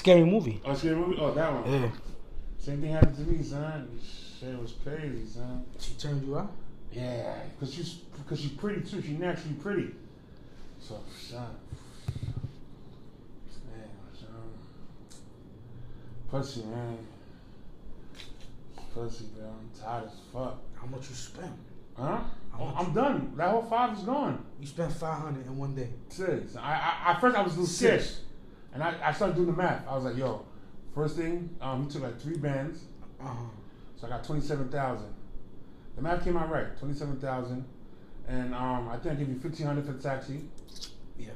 Scary Movie. Oh, Scary Movie? Oh, that one. Yeah. Same thing happened to me, son. Shit was crazy, son. She turned you out? Yeah, because she's pretty too. She's naturally pretty. So, son. Man, son. Pussy, man. Pussy, bro. I'm tired as fuck. How much you spent? Huh? I'm done. That whole 5 is gone. You spent $500 in one day. 6. At first I was a little scared. And I started doing the math. I was like, yo, first thing, he took like 3 bands. So I got 27,000. The math came out right, 27,000. And I think I gave you 1,500 for the taxi. Yeah.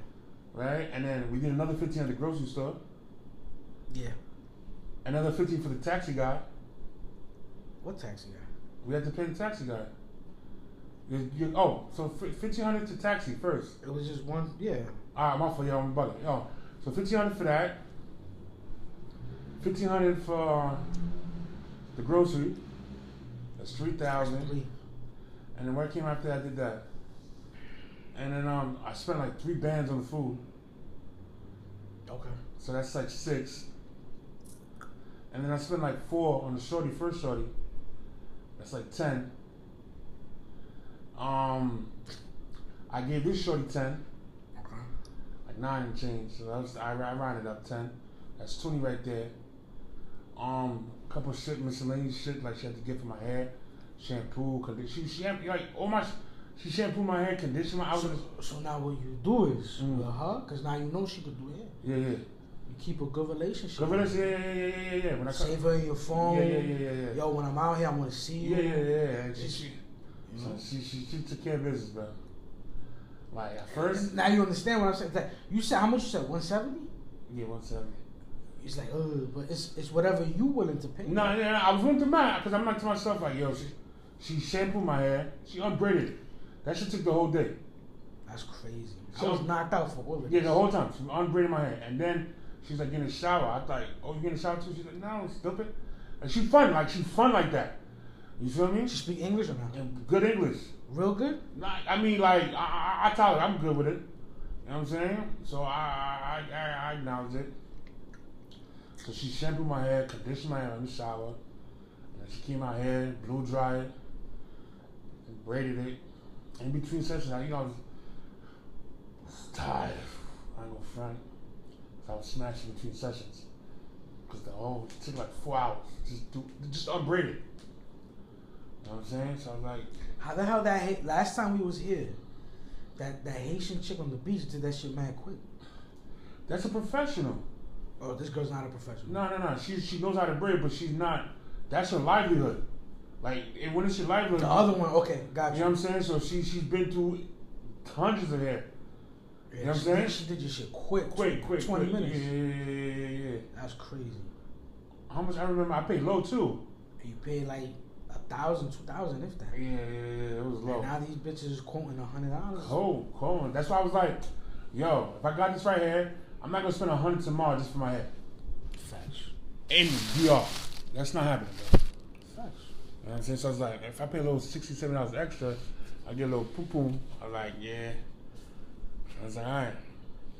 Right? And then we did another 1,500 at the grocery store. Yeah. Another 15 for the taxi guy. What taxi guy? We had to pay the taxi guy. So 1,500 to taxi first. It was just one, yeah. Alright, my fault, I'm bugging. So 1,500 for that. 1,500 for the grocery. That's 3,000. And then what came after that, I did that. And then I spent like 3 bands on the food. Okay. So that's like 6. And then I spent like 4 on the first shorty. That's like 10. I gave this shorty 10. Okay. Like 9 and change. So I rounded up 10. That's 20 right there. Couple of shit, miscellaneous shit like she had to get for my hair, shampoo, condition. She like all my. She shampooed my hair, conditioned my. So now what you do is with her, because now you know she could do it. Yeah. You keep a good relationship. Yeah. When I save her in your phone. Yeah. Yo, when I'm out here, I want to see you. Yeah. And she took care of business, bro. Like at first. Now you understand what I'm saying. Like, you said how much you said? 170? Yeah, 170. It's like, but it's whatever you willing to pay. No, I was willing to buy because I'm like to myself like, yo, she shampooed my hair, she unbraided it. That shit took the whole day. That's crazy. I was knocked out for all of this. Yeah, the whole time. She unbraided my hair. And then she's like in the shower. I thought, oh, you get in the shower too? She's like, no, stupid. And she's fun like that. You feel me? She speak English or not? Good English. Real good? I mean, like, I tell her I'm good with it. You know what I'm saying? So I acknowledge it. So she shampooed my hair, conditioned my hair in the shower. And she came out here, blow dried it, and braided it. In between sessions, I was tired. I ain't gonna front. So I was smashing between sessions. Because it took like 4 hours. Just unbraid it. You know what I'm saying? So I was like, how the hell last time we was here, that Haitian chick on the beach did that shit mad quick. That's a professional. Oh, this girl's not a professional. No. She knows how to braid, but she's not. That's her livelihood. Like, when it's your livelihood. The other one, okay, got you. You know what I'm saying? So she's been through hundreds of hair. Yeah, you know what I'm saying? She did your shit quick. 20 minutes. Yeah. That's crazy. How much? I remember I paid low too. You paid like 1,000, 2,000, if that. Yeah, it was low. And now these bitches is quoting $100. Cool. That's why I was like, yo, if I got this right here, I'm not gonna spend $100 tomorrow just for my hair. Facts. In VR. That's not happening, bro. Facts. You know what I'm saying? So I was like, if I pay a little $60, $70 extra, I get a little poo-poo. I was like, yeah. I was like, all right.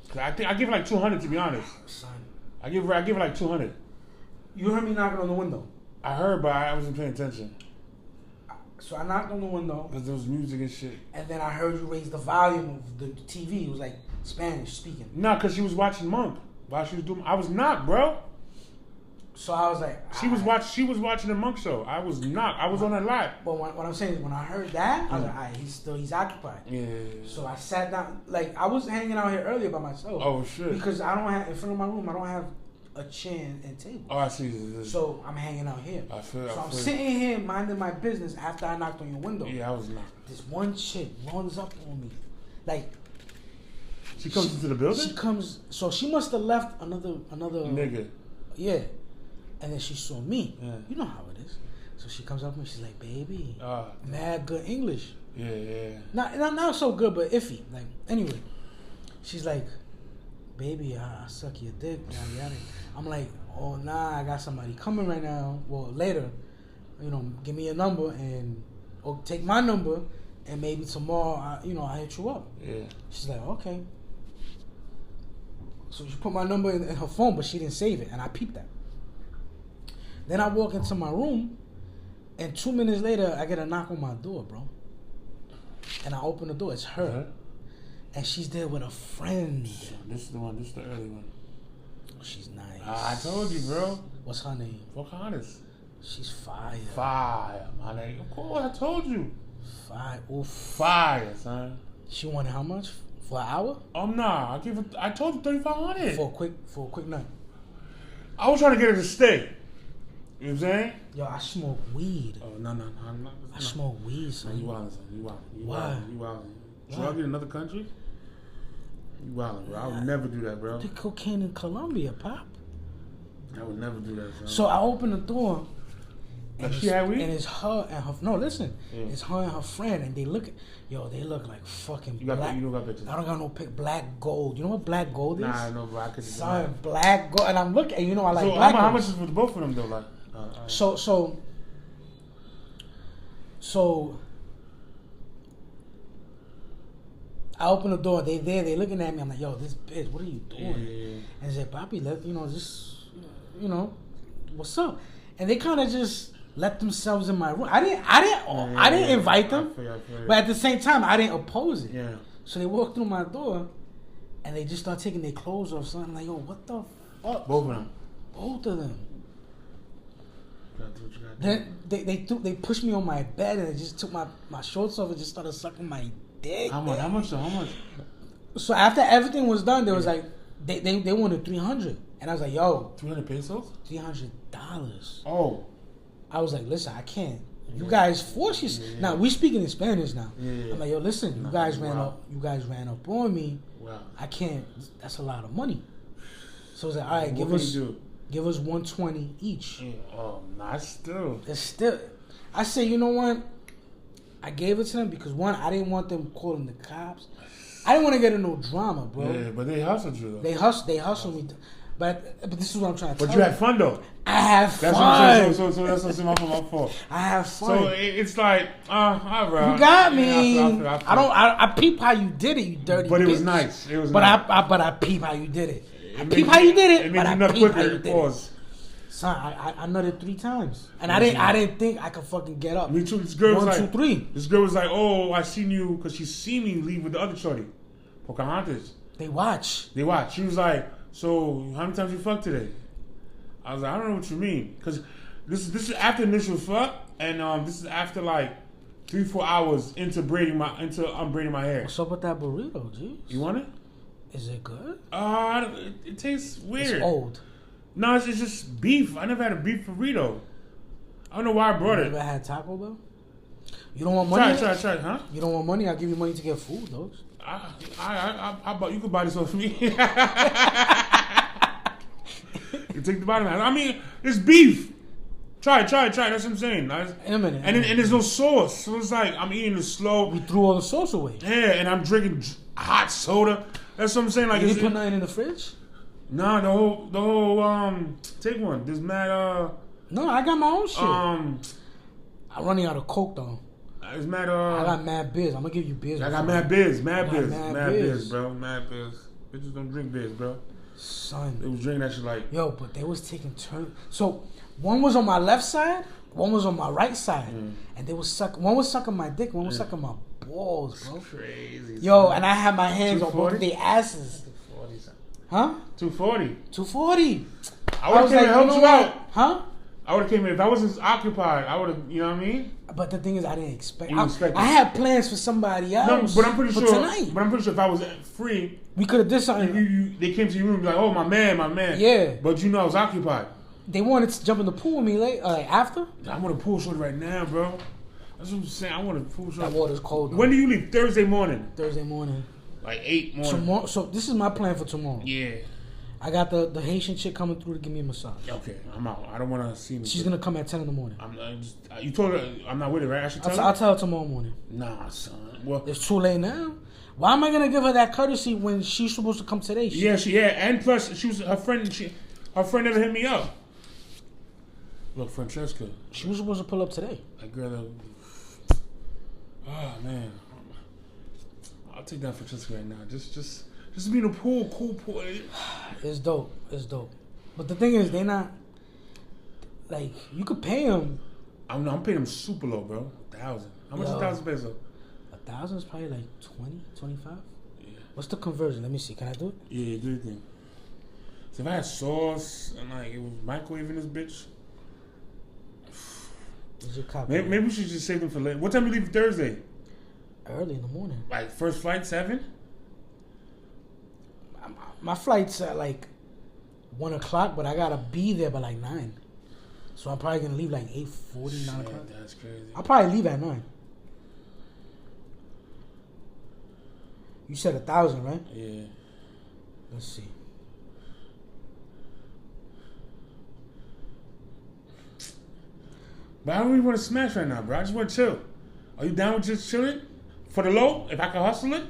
Cause I think I give her like 200 to be honest. Son. I give her like 200. You heard me knocking on the window. I heard, but I wasn't paying attention. So I knocked on the window. Cause there was music and shit. And then I heard you raise the volume of the TV. It was like Spanish speaking. Nah, cause she was watching Monk while she was doing. I was not, bro. So I was like, She was watching the Monk show. I was not. I was on her lap. But what I'm saying is, when I heard that, I was like, all right, he's occupied. Yeah. So I sat down. Like, I was hanging out here earlier by myself. Oh shit. Because I don't have in front of my room. I don't have a chair and table. Oh, I see. So I'm hanging out here. I'm sitting here minding my business after I knocked on your window. Yeah, I was not. This one chick runs up on me, like. She comes into the building. She comes. So she must have left another nigga. Yeah. And then she saw me. Yeah. You know how it is. So she comes up to me. She's like, "Baby, mad good English." Yeah. Not so good, but iffy. Like, anyway, she's like, "Baby, I suck your dick." Yada yada. I'm like, "Oh nah, I got somebody coming right now. Well, later, give me your number or take my number, and maybe tomorrow, I hit you up." Yeah. She's like, "Okay." So she put my number in her phone, but she didn't save it, and I peeped that. Then I walk into my room, and 2 minutes later, I get a knock on my door, bro. And I open the door. It's her. And she's there with a friend. This is the one. This is the early one. She's nice. I told you, bro. What's her name? Pocahontas. She's fire. Fire, my name. Of course, I told you. Fire. Oof. Fire, son. She wanted how much? For an hour? Nah. I told you 3,500 For a quick night. I was trying to get her to stay. You know what I'm saying? Yo, I smoke weed. Oh no. I smoke weed, son. You wildin', son. You wildin'. Why? You wildin'. Drug in another country? You wildin', bro. I would never do that, bro. The cocaine in Colombia, Pop. I would never do that, son. So I open the door. And she had weed? And it's her and her. No, listen. Yeah. It's her and her friend, and they look like fucking You don't black. got pictures. I don't got no pic. Black gold. You know what black gold is? Nah, I know, bro. I could. Son, black gold. And I'm looking. And you know I like so black. How gold. much is for both of them though? Like. So. I open the door. They there. They looking at me. I'm like, yo, this bitch. What are you doing? Yeah. And they said, Papi, what's up? And they kind of just let themselves in my room. I didn't invite them, I feel but at the same time, I didn't oppose it. Yeah. So they walked through my door, and they just start taking their clothes off. So I'm like, yo, what the fuck? Both of them. Both of them. You gotta do what you gotta do. Then they pushed me on my bed, and they just took my shorts off and just started sucking my dick. How much? So after everything was done, there was like they wanted 300, and I was like, yo, 300 pesos? $300. Oh. I was like, listen, I can't. You guys force you. Now we speaking in Spanish now. Yeah. I'm like, yo, listen, you guys ran up on me. Wow. I can't. That's a lot of money. So I was like, all right, give us 120 each. Yeah. Oh, nah, still. It's still. I said, you know what? I gave it to them because one, I didn't want them calling the cops. I didn't want to get in no drama, bro. Yeah, but they hustled you though. They hustled me. But this is what I'm trying to tell you. But you had fun though. I have fun. That's what I'm saying. So that's what's my fault. I have fun. So it's like, all right. You got me. Yeah, I peep how you did it, you dirty. But it bitch. was nice. It was. But nice. I peep how you did it. I peep how you did it. It made but you I nut peep how you quicker. did Pause. it. Son, I nutted 3 times, and I didn't think I could fucking get up. Me too. This girl was 1, like, 2, 3. This girl was like, oh, I seen you because she seen me leave with the other shorty, Pocahontas. They watch. She was like, so how many times you fucked today? I was like, I don't know what you mean, because this is after initial fuck, and this is after like 3-4 hours into unbraiding my hair. What's up with that burrito, G? You want it? Is it good? It tastes weird. It's old. No, it's just beef. I never had a beef burrito. I don't know why I brought it. You never had Taco Bell? You don't want money? Try, huh? You don't want money? I'll give you money to get food, though. You could buy this off me. You take the bottom out. I mean, it's beef. Try. That's what I'm saying. In a minute. And there's no sauce. So it's like I'm eating it slow. We threw all the sauce away. Yeah, and I'm drinking hot soda. That's what I'm saying. Like, you didn't put nothing in the fridge? Nah, the whole take one. There's mad No, I got my own shit. I'm running out of Coke though. It's mad I got mad beers. I'm gonna give you beers. I got mad beers, mad beers, bro. Mad beers. Bitches don't drink beers, bro. Son, they was drinking that shit like yo, but they was taking turns. So one was on my left side, one was on my right side, and they was sucking. One was sucking my dick, one was sucking my balls, bro. That's crazy. Yo, and I had my hands 240? on both of their asses. 240. Huh? 240. 240. I would have came and helped you out. Huh? I would have came in if I wasn't occupied. I would have, you know what I mean? But the thing is, I didn't expect. I had plans for somebody else. No, but I'm pretty sure. Tonight. But I'm pretty sure if I was free, we could have did something. They came to your room and be like, "Oh, my man." Yeah. But you know, I was occupied. They wanted to jump in the pool with me after. I want to pool short right now, bro. That's what I'm saying. I want to pool short. That water's cold. Though. When do you leave? Thursday morning. Like 8 morning. Tomorrow. So this is my plan for tomorrow. Yeah. I got the Haitian chick coming through to give me a massage. Okay, I'm out. I don't want to see me. She's gonna come at 10 in the morning. You told her I'm not with her, right? I should tell her. I'll tell her tomorrow morning. Nah, son. Well, it's too late now. Why am I gonna give her that courtesy when she's supposed to come today? And plus she was her friend. Her friend never hit me up. Look, Francesca. She was supposed to pull up today. That girl. Oh man, I'll take that Francesca right now. Just Just be in the pool, cool pool. It's dope. It's dope. But the thing is, they not like you could pay them. I'm paying them super low, bro. 1,000. How much is 1,000 pesos? 1,000 is probably like 20, 25. Yeah. What's the conversion? Let me see. Can I do it? Yeah, do your thing. So if I had sauce and like it was microwaving this bitch. Maybe we should just save them for later. What time you leave Thursday? Early in the morning. Like first flight 7? My flight's at like 1 o'clock, but I gotta be there by like 9. So I'm probably gonna leave like 8:40, 9 o'clock. That's crazy. I'll probably leave at 9. You said 1,000, right? Yeah. Let's see. But I don't really want to smash right now, bro. I just want to chill. Are you down with just chilling? For the low? If I could hustle it?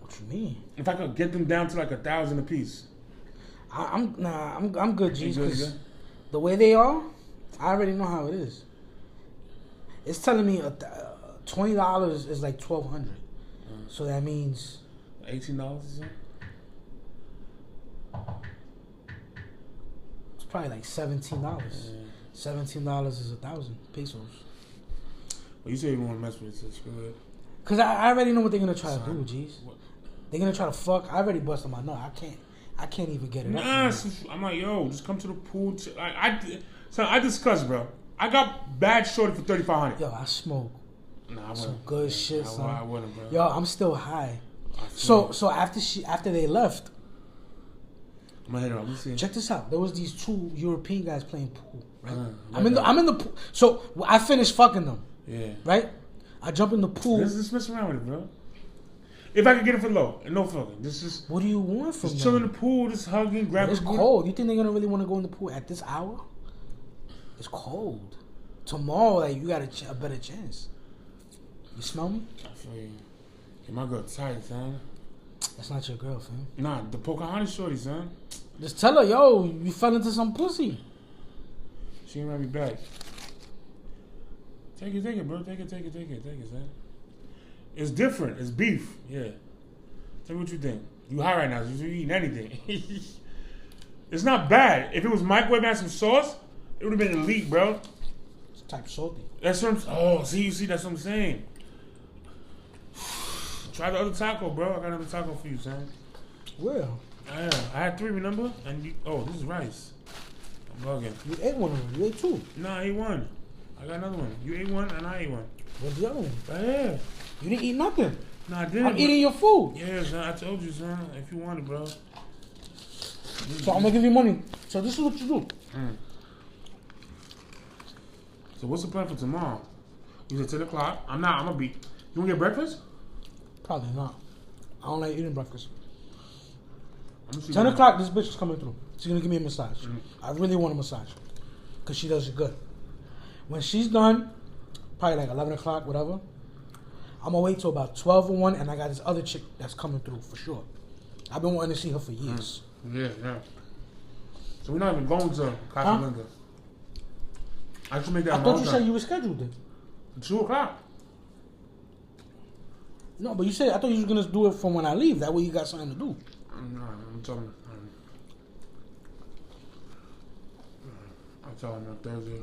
What you mean? If I could get them down to like 1,000 a piece. I'm good, G's, because good? the way they are, I already know how it is. It's telling me $20 is like $1,200, so that means $18 is it? It's probably like $17. $17 is 1,000 pesos. Well, you say you want to mess with it, so screw it. Cause I already know what they're gonna try to do, G's. They're gonna try to fuck. I already busted my nut. I can't even get it up. I'm like, yo, just come to the pool. I discussed, bro. I got bad shorty for 3,500. Yo, I smoke some good shit, son. I wouldn't, bro. Yo, I'm still high. So after they left, I'm gonna hit her up. Let's see. check this out. There was these 2 European guys playing pool. Right? I'm in the pool. So I finished fucking them. Yeah. Right? I jump in the pool. Just mess around with it, bro. If I could get it for low and no fucking, just what do you want from them? Just chill in the pool, just hugging, grabbing. It's cold. You think they're gonna really want to go in the pool at this hour? It's cold. Tomorrow, like you got a better chance. You smell me? I feel you. Get my girl tight, son. That's not your girl, fam. Nah, the Pocahontas shorty, son. Just tell her, yo, you fell into some pussy. She ain't right me back. Take it, bro. Take it, son. It's different. It's beef. Yeah. Tell me what you think. You high right now. So you eating anything. It's not bad. If it was microwave and some sauce, it would have been elite, bro. It's type salty. That's what I'm... you see, that's what I'm saying. Try the other taco, bro. I got another taco for you, son. Well. Yeah, I had 3, remember? And this is rice. I'm bugging. You ate one of them. You ate 2. Nah, I ate 1. I got another one. You ate 1 and I ate 1. Where's the other one? Right here. You didn't eat nothing. No, I didn't. I'm eating your food. Yeah, son. I told you, son. If you want it, bro. So I'm gonna give you money. So this is what you do. So what's the plan for tomorrow? You said 10 o'clock. I'm gonna be. You wanna get breakfast? Probably not. I don't like eating breakfast. 10 o'clock, this bitch is coming through. She's gonna give me a massage. I really want a massage. Because she does it good. When she's done, probably like 11 o'clock, whatever, I'm gonna wait till about 12 or 1, and I got this other chick that's coming through for sure. I've been wanting to see her for years. Yeah. So we're not even going to Casablanca. I should make that. I thought you said you were scheduled it. 2 o'clock. No, but you said I thought you were gonna do it from when I leave. That way you got something to do. No, I'm telling you on Thursday.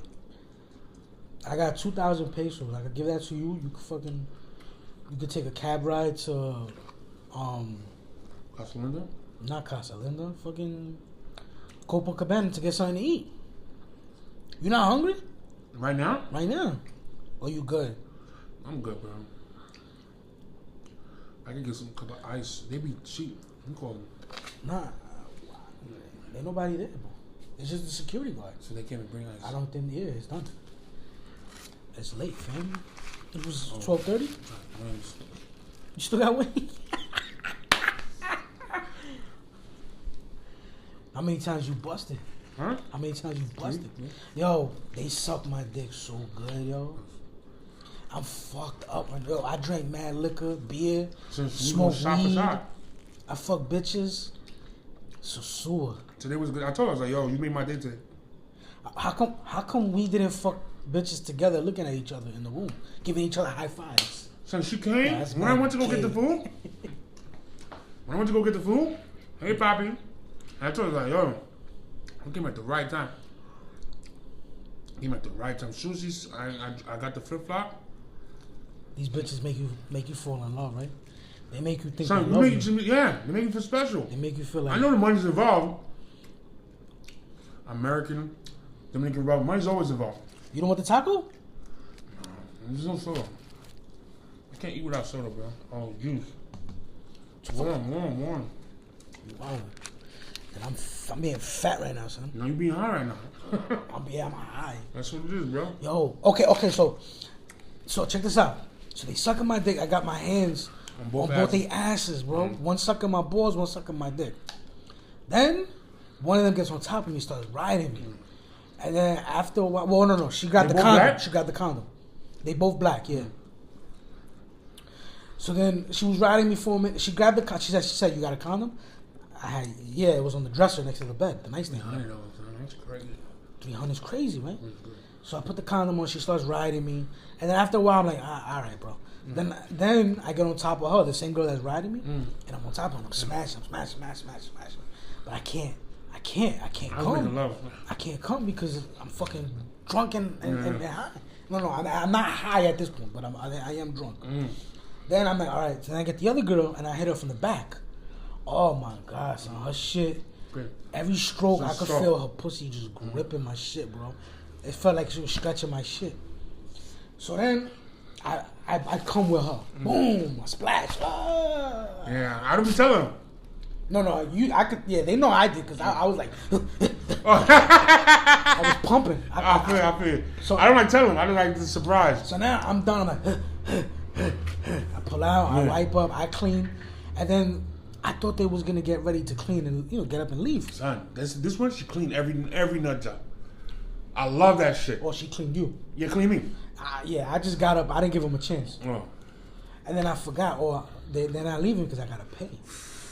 I got 2,000 pesos. I could give that to you. You could take a cab ride to Casa Linda? Not Casa Linda, fucking Copacabana to get something to eat. You not hungry? Right now? Right now. Or you good? I'm good, bro. I can get some cup of ice. They be cheap. You call them. Nah. Ain't nobody there, bro. It's just the security guard. So they can't bring ice? I don't think, it's done. It's late, fam. It was 12:30. You still got wings? How many times you busted? Huh? How many times you busted? Yo, they suck my dick so good, yo. I'm fucked up. Yo, I drank mad liquor, beer, smoked weed. I fuck bitches. Sosua. Today was good. I told her, I was like, yo, you made my day today. How come we didn't fuck bitches together looking at each other in the room, giving each other high fives? So she came when I went to go get the food? When I went to go get the food, hey, Poppy, I told her, like, yo, I came at the right time. Came at the right time. Sushi's, I got the flip-flop. These bitches make you fall in love, right? They make you think. Son, they love you. Yeah, they make you feel special. They make you feel like. I know the money's involved. American, Dominican Republic, money's always involved. You don't want the taco? No, there's no soda. I can't eat without soda, bro. Oh, juice. Warm. Wow. And I'm being fat right now, son. No, you being high right now. I'm high. That's what it is, bro. Yo, okay. So check this out. So they sucking my dick. I got my hands on both their asses, bro. One sucking my balls, one sucking my dick. Then one of them gets on top of me, starts riding me. And then after a while, well, no, she got the condom. Black? She got the condom. They both black, yeah. So then she was riding me for a minute. She grabbed the condom. She said, you got a condom? Yeah, it was on the dresser next to the bed. The nice thing. $300, that's crazy. 300 is crazy, right? So I put the condom on. She starts riding me, and then after a while, I'm like, all right, bro. Then I get on top of her, the same girl that's riding me, and I'm on top of her. I'm smashing. But I can't come. I can't come because I'm fucking drunk and high. No, I'm not high at this point, but I am drunk. Then I'm like, all right. So then I get the other girl, and I hit her from the back. Oh my God, son, her shit. Great. Every stroke, I could feel her pussy just gripping my shit, bro. It felt like she was stretching my shit. So then, I come with her. Boom, I splash. Ah. Yeah, I don't be telling them. No, they know I did because I was like, I was pumping. I feel. So I don't like telling them. I don't like the surprise. So now I'm done. I'm like, I pull out, I wipe up, I clean, and then I thought they was gonna get ready to clean and get up and leave. Son, this one she cleaned every nut job. I love that shit. Or she cleaned you. Yeah, clean me. Yeah, I just got up. I didn't give them a chance. Oh. And then I forgot, or they're not leaving because I gotta pay.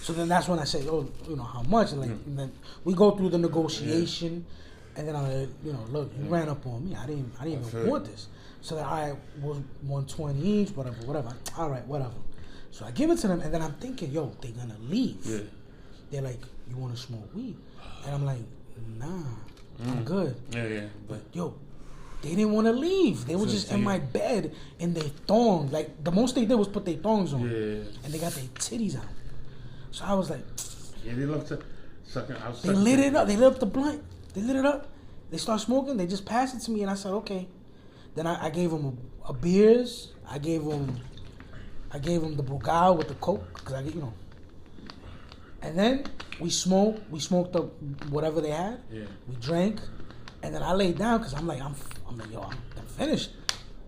So then that's when I say, oh, how much? And then we go through the negotiation, and then I'm like, look, you ran up on me. I didn't even want this. So then I was 120 each, whatever. All right, whatever. So I give it to them, and then I'm thinking, yo, they're gonna leave. Yeah. They're like, you want to smoke weed? And I'm like, nah, I'm good. Yeah. But yo, they didn't want to leave. They were just in my bed in their thongs. Like the most they did was put their thongs on, and they got their titties out. So I was like, yeah, they love to suck it. They lit it up. They lit up the blunt. They lit it up. They start smoking. They just passed it to me, and I said, okay. Then I gave them a beers. I gave them the Brugal with the Coke because And then we smoked. We smoked up whatever they had. Yeah. We drank, and then I laid down because I'm like, I'm finished.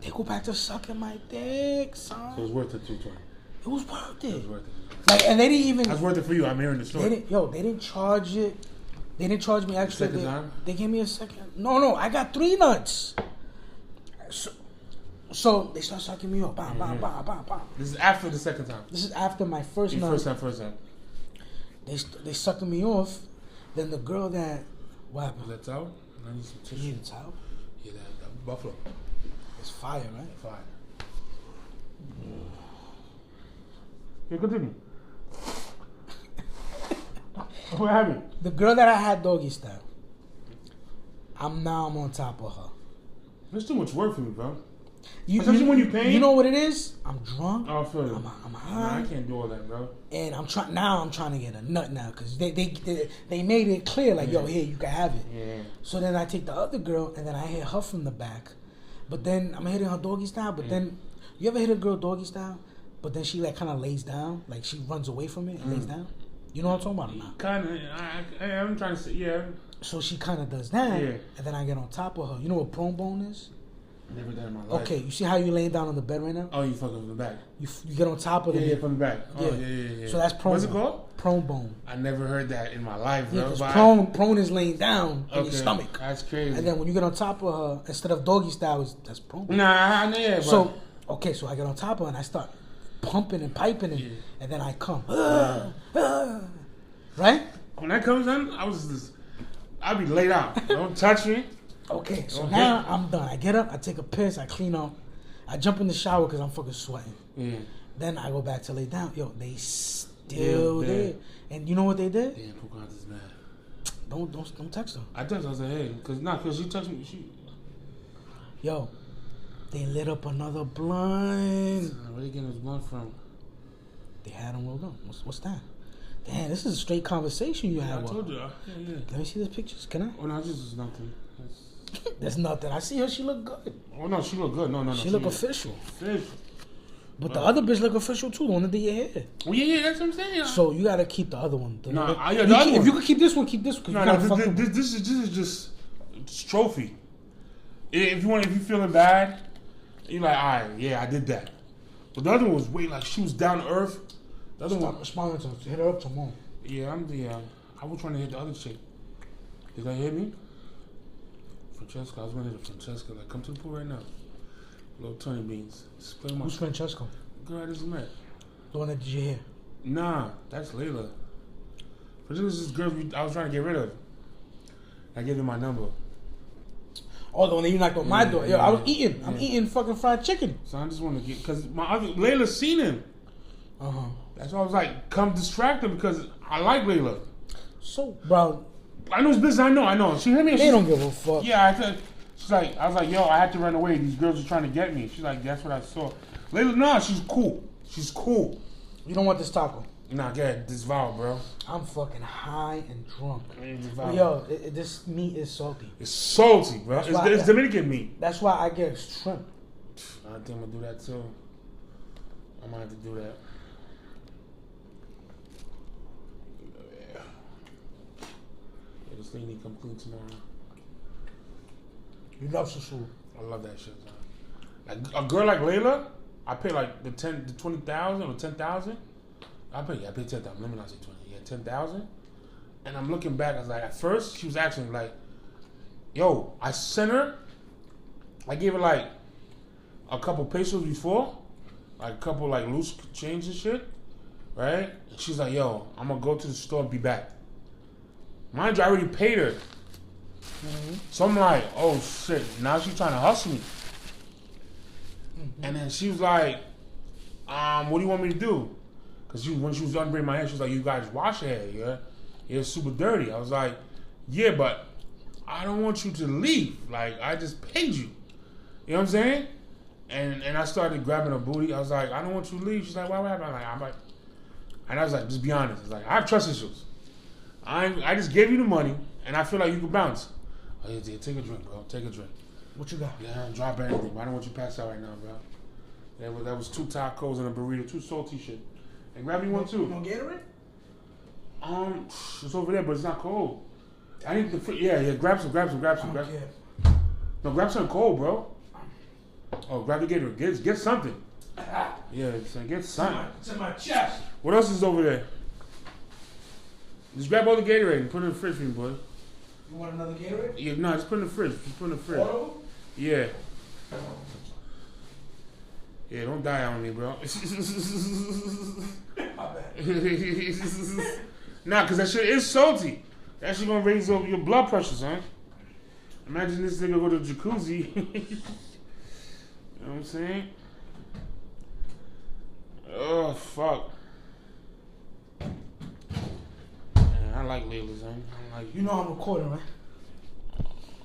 They go back to sucking my dick, son. So it was worth it, 220. It was worth it. It was worth it. And they didn't even. That's worth it for you. I'm hearing the story. They didn't charge it. They didn't charge me extra. Second time? They gave me a second. No, I got 3 nuts. So they start sucking me up. Bam. This is after the second time. This is after my first nut. First time. They sucking me off. Then the girl that what happened? Was that towel? I need some tissue. You need a towel? Yeah, that buffalo. It's fire, right? Fire. Yeah, continue. What happened? The girl that I had doggy style. I'm on top of her. That's too much work for me, bro. Especially when you pay. You know what it is? I'm drunk. Oh, I feel it. I'm high. Nah, I can't do all that, bro. And I'm trying to get a nut now because they made it clear like, yo, here you can have it. Yeah. So then I take the other girl and then I hit her from the back, but then I'm hitting her doggy style. But then you ever hit a girl doggy style? But then she like kind of lays down, like she runs away from it and lays down. You know what I'm talking about or not? Kind of. I'm trying to say, yeah. So she kind of does that, and then I get on top of her. You know what prone bone is? Never done in my life. Okay, you see how you laying down on the bed right now? Oh, you fucking from the back. You get on top of the yeah, from the back. Oh, yeah. So that's prone. What's it called? Prone bone. I never heard that in my life, bro. Yeah, because prone is laying down on your stomach. That's crazy. And then when you get on top of her, instead of doggy style, that's prone. Nah, yeah, bro. So I get on top of her and I start pumping and piping and then I come. Right? When that comes in, I'll be laid out. Don't touch me. Okay, so now I'm done. I get up, I take a piss, I clean up, I jump in the shower because I'm fucking sweating. Yeah. Then I go back to lay down. Yo, they still there. And you know what they did? Damn, Pocahontas is mad. Don't text her. I texted her. I said, hey, because she texted me. Yo, they lit up another blunt. Where you getting this blunt from? They had them rolled up. What's that? Damn, this is a straight conversation you had. I told you. Yeah. Let me see the pictures. Can I? Oh, no, this is nothing. There's nothing. I see her. She look good. Oh, no, she look good. No. She look official. Official. But the other bitch look official too. The one that did your hair. Oh, yeah, that's what I'm saying. So you gotta keep the other one. If you could keep this one, keep this one. This is just trophy. If you feeling bad, you're like, all right, yeah, I did that. But the other one was way like she was down to earth. The other one responding to hit her up tomorrow. Yeah, I was trying to hit the other chick. Did that hit me? Francesca, I was gonna hit Francesca. Like, come to the pool right now. Little Tony Beans. Who's Francesco? Girl, I just met. The one that did your hair? Nah, that's Layla. Francesca's this girl I was trying to get rid of. I gave her my number. Oh, the one that you knocked on my door. Yo, I was eating. I'm eating fucking fried chicken. So I just want to get, because my other Layla seen him. That's why I was like, come distract him because I like Layla. So, bro. I know it's business. I know. She hit me. They don't give a fuck. Yeah, I was like, yo, I had to run away. These girls are trying to get me. She's like, that's what I saw. Layla, nah, she's cool. You don't want this taco? Nah, get it. This Val, bro. I'm fucking high and drunk. But yo, this meat is salty. It's salty, bro. It's Dominican meat. That's why I get shrimp. I think I'm gonna do that too. I might have to do that. Yeah. This thing need to come clean tomorrow. You love Sosua. I love that shit, man. Like a girl like Layla, I pay like the 20,000 or 10,000. I pay 10,000. Let me not say 20. Yeah, 10,000. And I'm looking back. I was like, at first she was actually like, "Yo, I sent her. I gave her like a couple pesos before, like a couple like loose change and shit, right?" And she's like, "Yo, I'm gonna go to the store and be back." Mind you, I already paid her. So I'm like, "Oh shit!" Now she's trying to hustle me. And then she was like, "What do you want me to do?" Because when she was done braiding my hair, she was like, "You guys wash your hair, yeah? It's super dirty." I was like, "Yeah, but I don't want you to leave. Like, I just paid you." You know what I'm saying? And I started grabbing her booty. I was like, "I don't want you to leave." She's like, "Why would I'm like, and I was like, "Just be honest." I was like, "I have trust issues. I just gave you the money, and I feel like you can bounce." "Oh, yeah, take a drink, bro. Take a drink." What you got? Yeah, drop anything. But I don't want you to pass out right now, bro. That was 2 tacos and a burrito, 2 salty shit. And grab me one too. You want Gatorade? It's over there, but it's not cold. I need the grab some. Okay. No, grab something cold, bro. Oh, grab the Gatorade. Get something. Yeah, get something. It's in my chest. What else is over there? Just grab all the Gatorade and put it in the fridge for me, boy. You want another Gatorade? Yeah, no, just put it in the fridge. All of them? Yeah. Yeah, don't die on me, bro. My bad. Nah, because that shit is salty. That shit gonna raise up your blood pressure, son. Imagine this nigga go to the jacuzzi. You know what I'm saying? Oh, fuck. Man, I like Layla, son. You know I'm recording, right?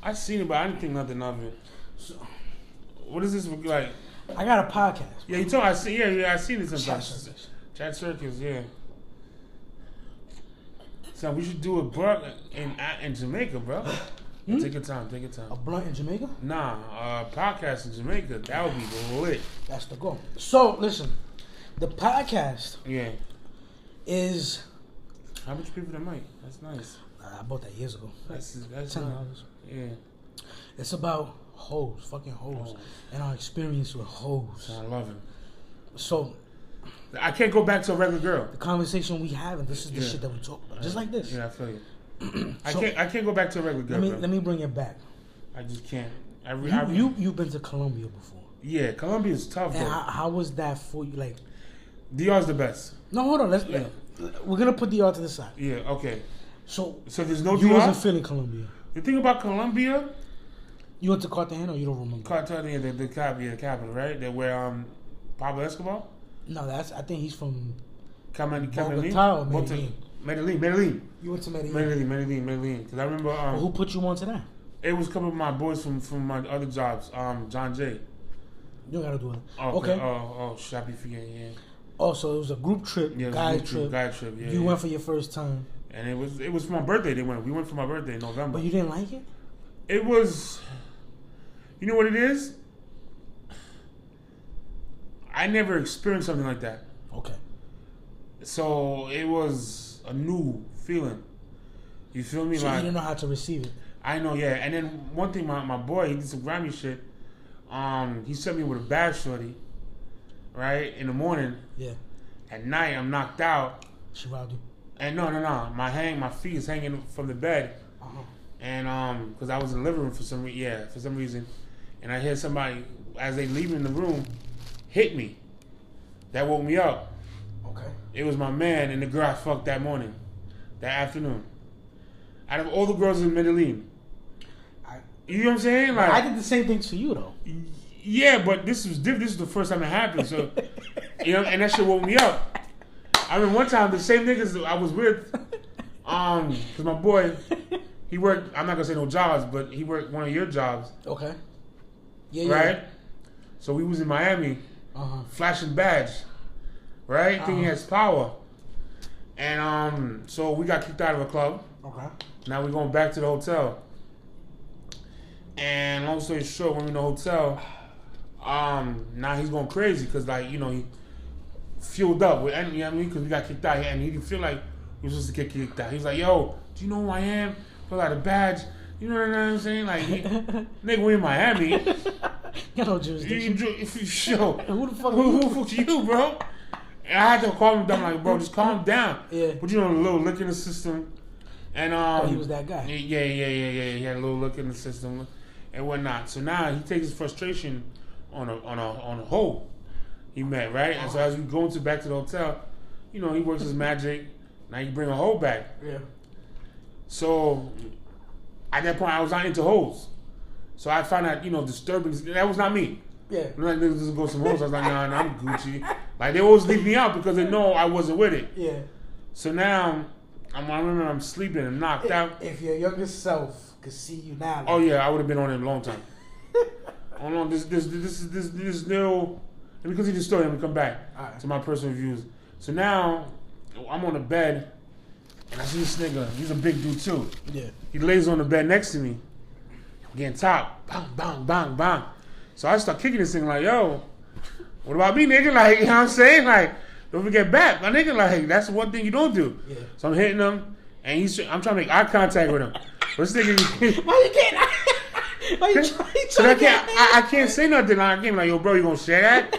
I seen it, but I didn't think nothing of it. So, what is this like? I got a podcast. Yeah, you told me. I seen it sometimes. Chat Circus, yeah. So we should do a blunt in Jamaica, bro. Take your time. A blunt in Jamaica? Nah, podcast in Jamaica. That would be lit. That's the goal. So listen, the podcast is. How much people that mic? That's nice. I bought that years ago. That's $10. Nice. Yeah. It's about hoes, fucking hoes, and our experience with hoes. I love it. So I can't go back to a regular girl. The conversation we have, and this is the shit that we talk about, just like this. Yeah, I feel you. I can't go back to a regular girl. Let me bring it back. I just can't. You've been to Colombia before. Yeah, Colombia is tough. And how was that for you? Like, DR's the best. No, hold on. We're gonna put DR to the side. Yeah. Okay. So there's no DR? You wasn't feeling Colombia. The thing about Colombia, you went to Cartagena, or you don't remember? Cartagena, the capital, right? That where Pablo Escobar. No, I think he's from Bogota or Medellin? Medellin. You went to Medellin. Medellin. Because I remember. Well, who put you onto that? It was a couple of my boys from my other jobs. John J. You gotta do it. Oh, okay. Happy forgetting. Yeah. Oh, so it was a group trip. Yeah, guy trip. Yeah. You went for your first time. And it was for my birthday. We went for my birthday in November. But you didn't like it? It was. You know what it is? I never experienced something like that. Okay. So it was a new feeling. You feel me? So like you didn't know how to receive it. I know, yeah. And then one thing, my boy, he did some grimy shit. He sent me with a bad shorty, right? In the morning. Yeah. At night, I'm knocked out. She robbed you. And no. My feet is hanging from the bed. Uh-huh. And because I was in the living room for some reason, and I hear somebody as they leaving the room hit me. That woke me up. Okay. It was my man and the girl I fucked that morning, that afternoon. Out of all the girls in Medellin. You know what I'm saying? Like, I did the same thing to you though. Yeah, but this was different. This is the first time it happened. So, you know, and that shit woke me up. I mean, one time the same niggas I was with, because my boy, he worked. I'm not gonna say no jobs, but he worked one of your jobs. Okay. Yeah. Right. So we was in Miami, flashing badge, right? Thinking he has power, and so we got kicked out of a club. Okay. Now we're going back to the hotel. And long story short, when we're in the hotel, now he's going crazy because, like, you know, he fueled up with, you know what I mean? Because we got kicked out, and he didn't feel like he was supposed to get kicked out. He was like, "Yo, do you know who I am? Fill out a badge." You know what I'm saying? Like, nigga, we in Miami. You know jurisdiction. Sure. Who the fuck? Who the fuck you, bro? And I had to calm him down, like, bro, just calm down. Yeah. But you know, a little lick in the system. And he was that guy. Yeah. He had a little look in the system and whatnot. So now he takes his frustration on a hoe he met, right? And so as we go back to the hotel, you know, he works his magic. Now you bring a hoe back. Yeah. So at that point, I was not into hoes. So I found out, you know, disturbing. That was not me. Yeah. I'm like, niggas just go some hoes. I was like, nah, I'm Gucci. Like, they always leave me out because they know I wasn't with it. Yeah. So now I remember I'm sleeping and knocked out. If your younger self could see you now. Like, oh yeah, I would have been on it a long time. Hold on, this no. Let me continue the story and we come back to my personal views. So now I'm on the bed and I see this nigga. He's a big dude too. Yeah. He lays on the bed next to me, getting top, bang, bang, bang, bang. So I start kicking this thing like, yo, what about me, nigga? Like, you know what I'm saying? Like, don't forget back, my nigga. Like, that's one thing you don't do. Yeah. So I'm hitting him, and I'm trying to make eye contact with him. This nigga, why you can't? Why you trying I can't say nothing. I can't be like, yo, bro, you gonna share that?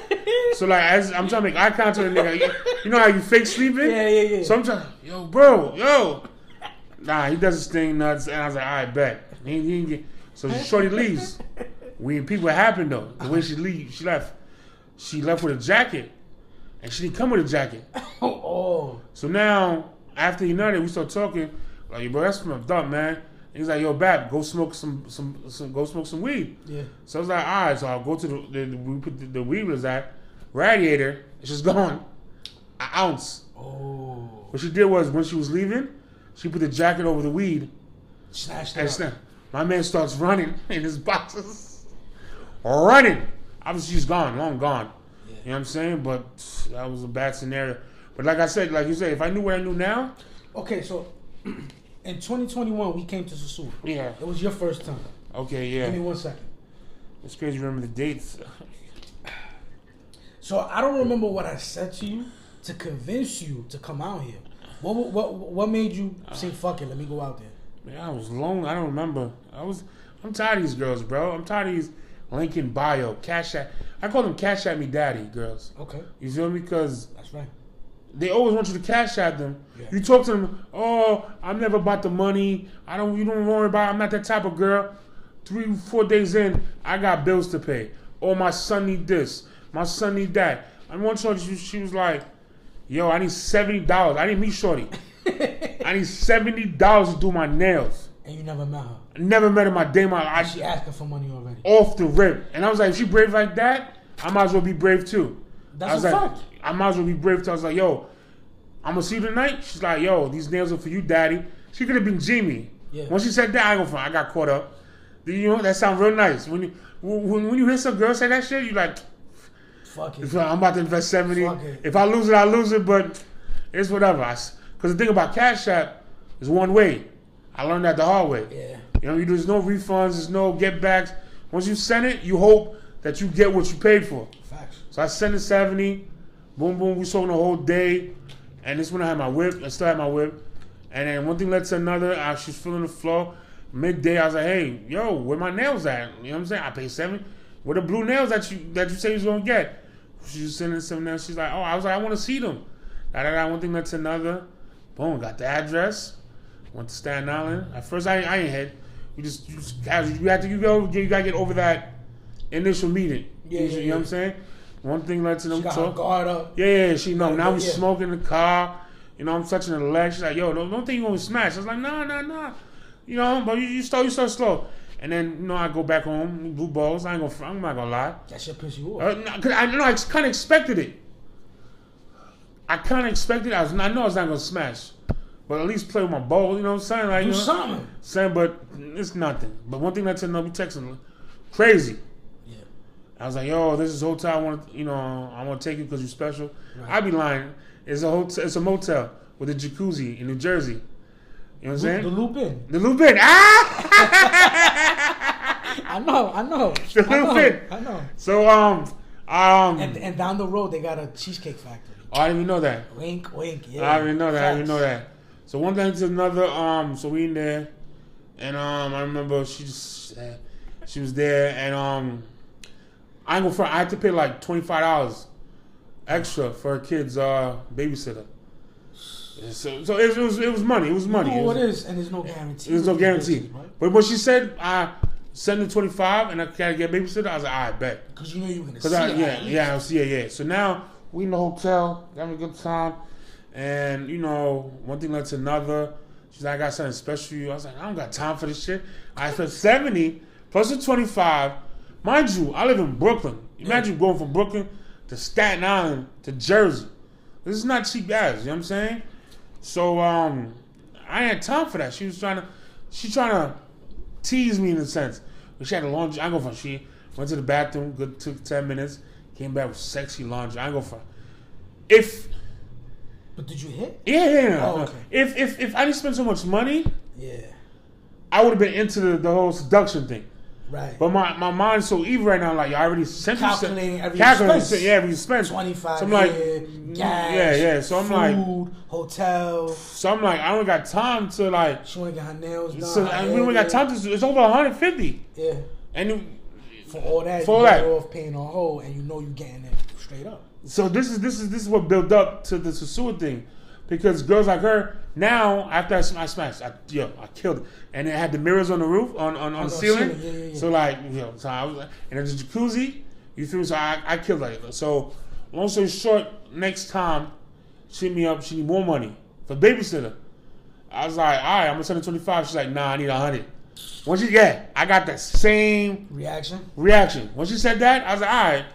So like, as I'm trying to make eye contact with the nigga, you know how you fake sleeping? Yeah. So I'm trying, yo, bro, yo. Nah, he does his thing nuts, and I was like, all right, bet. So shorty leaves. People happened though. The way she left. She left with a jacket. And she didn't come with a jacket. Oh. So now, after he nutted, we start talking. Like, bro, that's from a dump, man. And he's like, yo, Bab, go smoke some weed. Yeah. So I was like, all right. So I'll go to we put the weed was at radiator. It's just gone. An ounce. Oh. What she did was when she was leaving, she put the jacket over the weed. Snatched it up. My man starts running in his boxes. Running. Obviously, she's gone, long gone. Yeah. You know what I'm saying? But that was a bad scenario. But like I said, like you said, if I knew what I knew now. Okay, so in 2021, we came to Sosua. Yeah. It was your first time. Okay, yeah. Give me 1 second. It's crazy to remember the dates. So I don't remember what I said to you to convince you to come out here. What made you say, fuck it, let me go out there? Man, I was lonely. I don't remember. I'm tired of these girls, bro. I'm tired of these Lincoln bio, Cash App. I call them Cash App Me Daddy girls. Okay. You feel me? Because that's right. They always want you to cash at them. Yeah. You talk to them, oh, I'm never about the money. You don't worry about it. I'm not that type of girl. 3-4 days in, I got bills to pay. Oh, my son need this. My son need that. I want shorty, she was like, yo, I need $70. I didn't meet shorty. I need $70 to do my nails. And you never met her? I never met her in my day. She asking for money already. Off the rip. And I was like, if she brave like that, I might as well be brave too. That's a fact. I might as well be brave too. I was like, yo, I'm gonna see you tonight. She's like, yo, these nails are for you, daddy. She could have been Jimmy. Yeah. When she said that, I got caught up. You know, that sounds real nice. When you hear some girl say that shit, you like, fuck it. I'm about to invest 70. If I lose it, I lose it, but it's whatever. Because the thing about Cash App is one way. I learned that the hard way. Yeah. You know, there's no refunds, there's no get backs. Once you send it, you hope that you get what you paid for. Facts. So I sent it 70. Boom, boom. We sold the whole day. And this when I had my whip. I still had my whip. And then one thing led to another. She was feeling the flow. Midday, I was like, hey, yo, where my nails at? You know what I'm saying? I paid 70. Where the blue nails that you say you was going to get? She was sending some nails. She's like, oh, I was like, I want to see them. One thing led to another. Boom, got the address. Went to Staten Island. At first, I ain't head. You gotta get over that initial meeting. Yeah, you know what I'm saying? One thing led to them. She got her guard up. Yeah, she know. Now we smoking in the car. You know, I'm touching her leg. She's like, yo, don't think you gonna smash. I was like, nah. You know, but you start slow. And then, you know, I go back home, blue balls. I'm not gonna lie. That shit piss you off. Cause I know I kind of expected it. I know I was not gonna smash. But at least play with my ball, you know what I'm saying? Like, do something. Saying, but it's nothing. But one thing that another, we texting crazy. Yeah. I was like, yo, this is hotel. I want to take you because you're special. Right. I'd be lying. It's a hotel. It's a motel with a jacuzzi in New Jersey. You know what I'm saying? The Loop Inn. The Loop Inn. Ah! I know. The Loop Inn. I know. So and down the road they got a cheesecake factory. Oh, I didn't even know that. Wink. Yeah. I didn't know that. So one thing to another, so we in there, and I remember she was there, and I ain't gonna front, I had to pay like $25 extra for her kid's babysitter. So it was money. It was money. You know it is, and there's no guarantee. There's no guarantee. Right? But when she said I send her 25 and I gotta get a babysitter, I was like, I bet. Because you know you were gonna see her. Yeah. So now we in the hotel, having a good time. And, you know, one thing led to another. She's like, I got something special for you. I was like, I don't got time for this shit. I spent 70 plus the 25. Mind you, I live in Brooklyn. Imagine going from Brooklyn to Staten Island to Jersey. This is not cheap guys, you know what I'm saying? So, I ain't had time for that. She's trying to tease me in a sense. But she had a laundry. She went to the bathroom, took 10 minutes, came back with sexy laundry. I ain't go for But did you hit? Yeah. Oh, okay. If I didn't spend so much money, yeah, I would have been into the whole seduction thing. Right. But my mind's so evil right now. Like I already sent calculating every expense. Yeah, every expense. 25. So I'm like, gas. Yeah. So I'm food, hotel. So I'm like, I don't got time to like. She want to get her nails done. So we don't got time to. It's over 150. Yeah. And for all that, you better off paying a whole, and you know you getting it straight up. So this is what built up to the Sosua thing, because girls like her now after I smashed, I killed it, and it had the mirrors on the roof on the ceiling. Yeah. So like so I was and there's a jacuzzi. You feel me? So I killed it. So long story short, next time she hit me up, she need more money for babysitter. I was like, all right, I'm gonna send her 25. She's like, nah, I need 100. I got that same reaction. When she said that, I was like,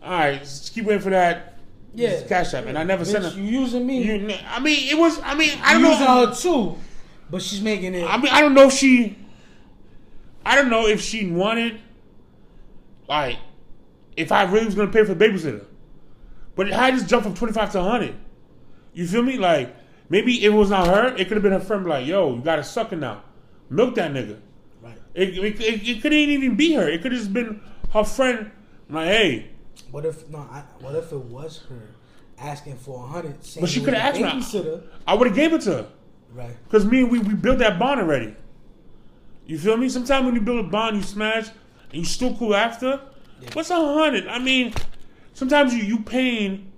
all right, just keep waiting for that. Yeah, Cash App, and I never sent her. You using me? I don't know. Using her too, but she's making it. I mean, I don't know if she wanted, like, if I really was gonna pay for the babysitter, but I just jumped from 25 to 100. You feel me? Like, maybe if it was not her, it could have been her friend. Like, yo, you got a sucker now, milk that nigga. Right. It couldn't even be her. It could have just been her friend. Like, hey. What if it was her asking for 100? But she could have asked me. I would have gave it to her. Right. Because me and we built that bond already. You feel me? Sometimes when you build a bond, you smash, and you still cool after. Yeah. What's 100? I mean, sometimes you paying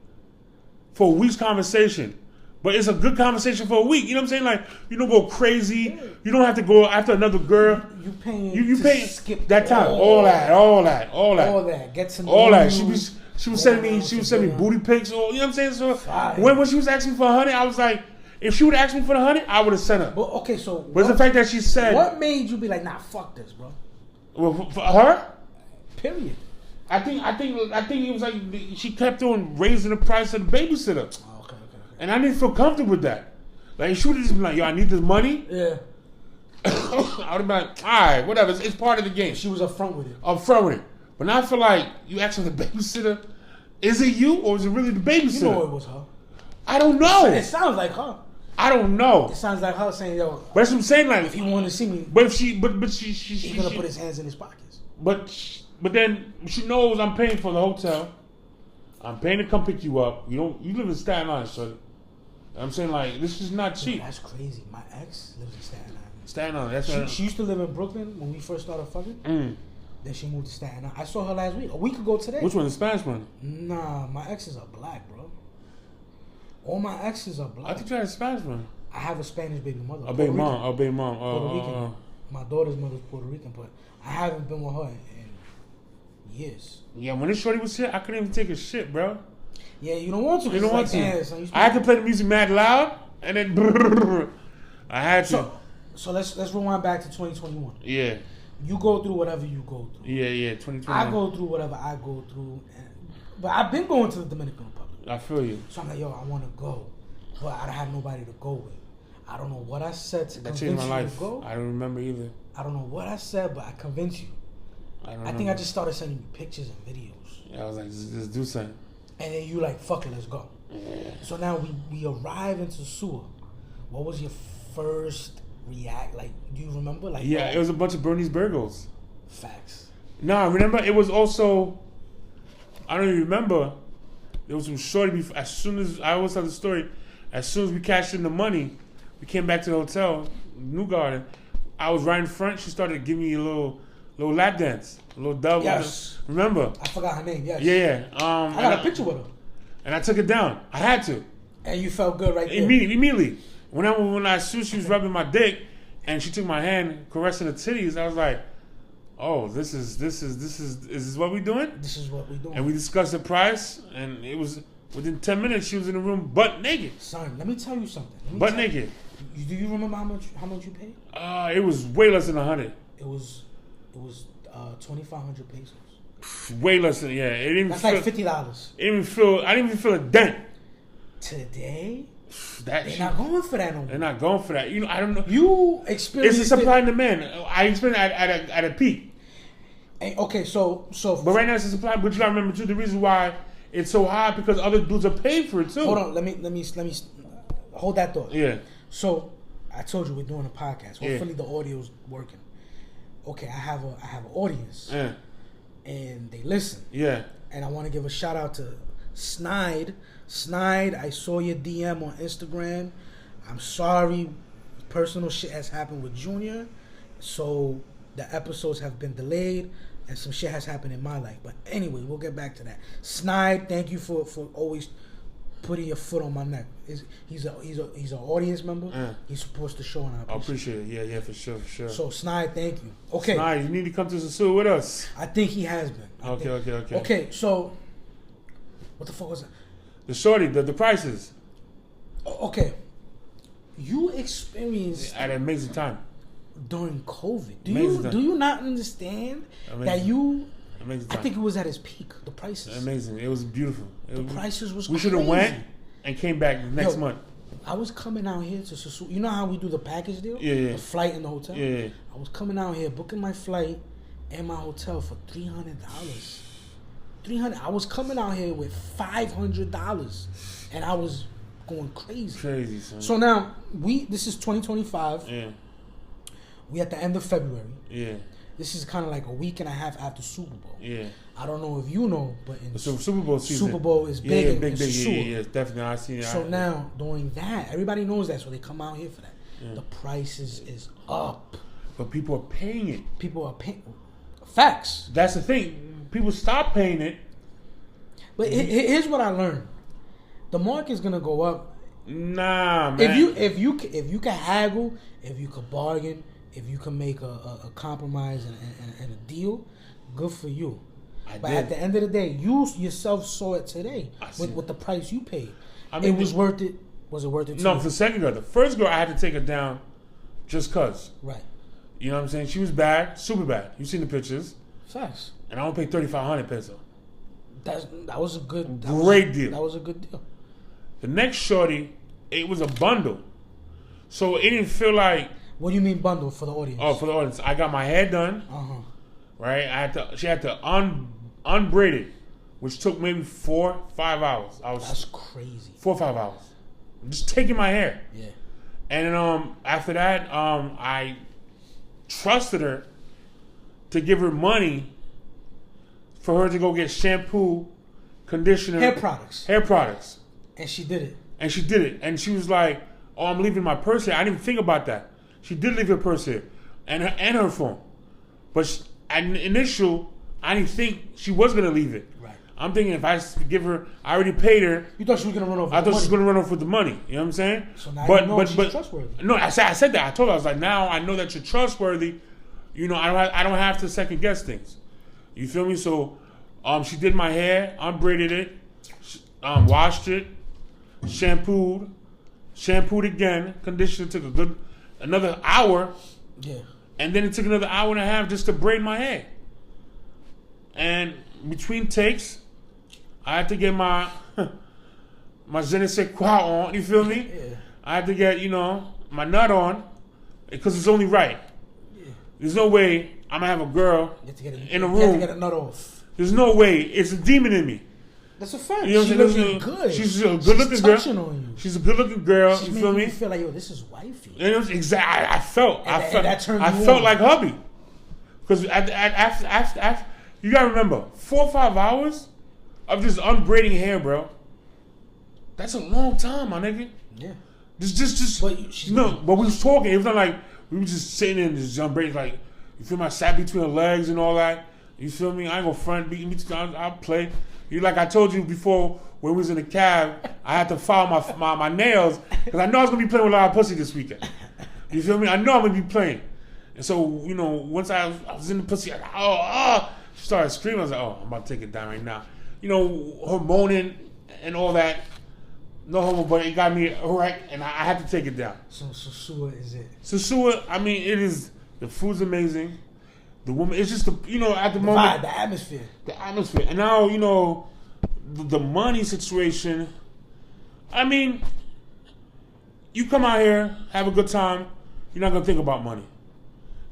for a week's conversation, but it's a good conversation for a week. You know what I'm saying? Like, you don't go crazy. Yeah. You don't have to go after another girl. You paying? You paying? Skip that time. All that. Get to know all that. She was sending me booty pics. Or, you know what I'm saying? So when she was asking for 100, I was like, if she would ask me for the 100, I would have sent her. But okay, so but the fact that she said, what made you be like, nah, fuck this, bro? Well, for her, period. I think it was like she kept on raising the price of the babysitter. Okay. And I didn't feel comfortable with that. Like, she would have just been like, yo, I need this money. Yeah. I would have been like, all right, whatever. It's part of the game. She was upfront with it. Upfront with it. But now I feel like you asking the babysitter, is it you or is it really the babysitter? You know it was her. I don't know. It sounds like her. I don't know. It sounds like her saying, yo. But that's what I'm saying. Like, if he wanted to see me. But if she, he's going to put his hands in his pockets. But then she knows I'm paying for the hotel. I'm paying to come pick you up. You live in Staten Island, so I'm saying, like, this is not cheap. Yo, that's crazy. My ex lives in Staten Island. Staten Island. That's she used to live in Brooklyn when we first started fucking. Then she moved to Staten Island. I saw her last week. A week ago today. Which one? The Spanish one? Nah, my exes are black, bro. All my exes are black. I think you had a Spanish one. I have a Spanish baby mother. A baby mom. A baby mom. Puerto Rican. My daughter's mother's Puerto Rican, but I haven't been with her in years. Yeah, when this shorty was here, I couldn't even take a shit, bro. Yeah, you don't want to. You don't want to. So I had to play the music mad loud, and then I had to. So let's rewind back to 2021. Yeah. You go through whatever you go through. Yeah, 2021. I go through whatever I go through. But I've been going to the Dominican Republic. I feel you. So I'm like, yo, I want to go. But I don't have nobody to go with. I don't know what I said to convince you to go. I don't remember either. I don't know what I said, but I convinced you. I think I just started sending you pictures and videos. Yeah, I was like, just do something. And then you like, fuck it, let's go. Yeah. So now we arrive in Sosua. What was your first react? Like, do you remember? Like, yeah, it was a bunch of Bernese Burgos. Facts. No, remember, it was also, I don't even remember, there was some shorty before, as soon as, I always tell the story, as soon as we cashed in the money, we came back to the hotel, New Garden, I was right in front, she started giving me a little lap dance, a little double. Yes. Remember? I forgot her name, yes. Yeah. I got a picture with her. And I took it down. I had to. And you felt good right there. Immediately. When I saw she was rubbing my dick, and she took my hand, caressing the titties, I was like, "Oh, this is what we doing? This is what we doing." And we discussed the price, and it was within 10 minutes she was in the room butt naked. Son, let me tell you something. Butt naked. Do you remember how much you paid? It was way less than 100. It was 2,500 pesos. Way less than It didn't That's feel, like $50. I didn't even feel a dent. Today, they're not going for that no more. They're not going for that. I don't know. You experienced it's a supply and demand. I experienced at a peak. And, okay, so. But right now it's a supply. But you gotta remember too, the reason why it's so high because other dudes are paying for it too. Hold on, let me hold that thought. Yeah. So I told you we're doing a podcast. Hopefully the audio's working. Okay, I have an audience. Yeah. And they listen. Yeah. And I want to give a shout out to Snide. Snide, I saw your DM on Instagram. I'm sorry, personal shit has happened with Junior, so the episodes have been delayed, and some shit has happened in my life. But anyway, we'll get back to that. Snide, thank you for always putting your foot on my neck. He's an audience member. He's supposed to show, and I appreciate it. Yeah, for sure. So Snide, thank you. Okay, Snide, you need to come to Sosua with us. I think he has been. Okay. So what the fuck was that? The shorty, the prices. Okay. You experienced at an amazing time during COVID. Do you not understand that you? Amazing time. I think it was at its peak. The prices. Amazing. It was beautiful. Prices was. We should have went and came back next month. I was coming out here to Sosua. You know how we do the package deal? Yeah. The flight and the hotel. Yeah. I was coming out here booking my flight and my hotel for $300. $300. I was coming out here with $500, and I was going crazy. Crazy, son. So now this is 2025. Yeah. We at the end of February. Yeah. This is kind of like a week and a half after Super Bowl. Yeah. I don't know if you know, but in Super Bowl season, Super Bowl is big. Big. Yeah, definitely. I seen it. So now doing that, everybody knows that, so they come out here for that. Yeah. The prices is up, but people are paying it. People are paying. Facts. That's the thing. People stop paying it. But here's what I learned: the market's gonna go up. Nah, man. If you can haggle, if you can bargain, if you can make a compromise and a deal, good for you. At the end of the day, you yourself saw it today with the price you paid. I mean, it was worth it. Was it worth it? No, for the second girl. The first girl, I had to take her down, just cause. Right. You know what I'm saying? She was bad, super bad. You seen the pictures? Facts. And I only paid 3,500 pesos. That was a good great deal. That was a good deal. The next shorty, it was a bundle. So it didn't feel like... What do you mean bundle for the audience? Oh, for the audience. I got my hair done. Right? She had to unbraid it, which took maybe 4-5 hours. That's crazy. 4 or 5 hours. Just taking my hair. Yeah. And then after that, I trusted her to give her money for her to go get shampoo, conditioner, hair products. And she did it. And she was like, "Oh, I'm leaving my purse here." I didn't even think about that. She did leave her purse here and her phone. But I didn't think she was gonna leave it. Right. I'm thinking if I give her, I already paid her. You thought she was gonna run off? I thought she was gonna run off with the money. You know what I'm saying? So now you know she's trustworthy. No, I said that. I told her, I was like, now I know that you're trustworthy. You know, I don't have to second guess things. You feel me? So, she did my hair, unbraided it, washed it, shampooed again, conditioner. Took another hour. Yeah. And then it took another hour and a half just to braid my hair. And between takes, I had to get my je ne sais quoi on. You feel me? Yeah. I had to get, my nut on because it's only right. Yeah. There's no way I'm going to have a girl in a room. You have to get a nut off. There's no way. It's a demon in me. That's a fact. You know She's looking good. She's a good-looking girl. On you. She's a good-looking girl. She's you feel me? You feel like, yo, this is wifey. And it was exactly. I felt on. Like hubby. Because after you gotta remember, 4 or 5 hours of just unbraiding hair, bro. That's a long time, my nigga. Yeah. But we was talking. It was not like we were just sitting in this unbraiding. Like, you feel me? I sat between her legs and all that. You feel me? I ain't gonna front beat me. I'll play. You like I told you before when we was in the cab, I had to file my nails because I know I was gonna be playing with a lot of pussy this weekend. You feel me? I know I'm gonna be playing. And so, once I was in the pussy, I was like, she started screaming. I was like, oh, I'm about to take it down right now. Her moaning and all that. No homo, but it got me right, and I had to take it down. So Sosua is it? Sosua, I mean, it is. The food's amazing. The woman, it's just at the moment, the atmosphere. And now, the money situation. I mean, you come out here, have a good time. You're not gonna think about money.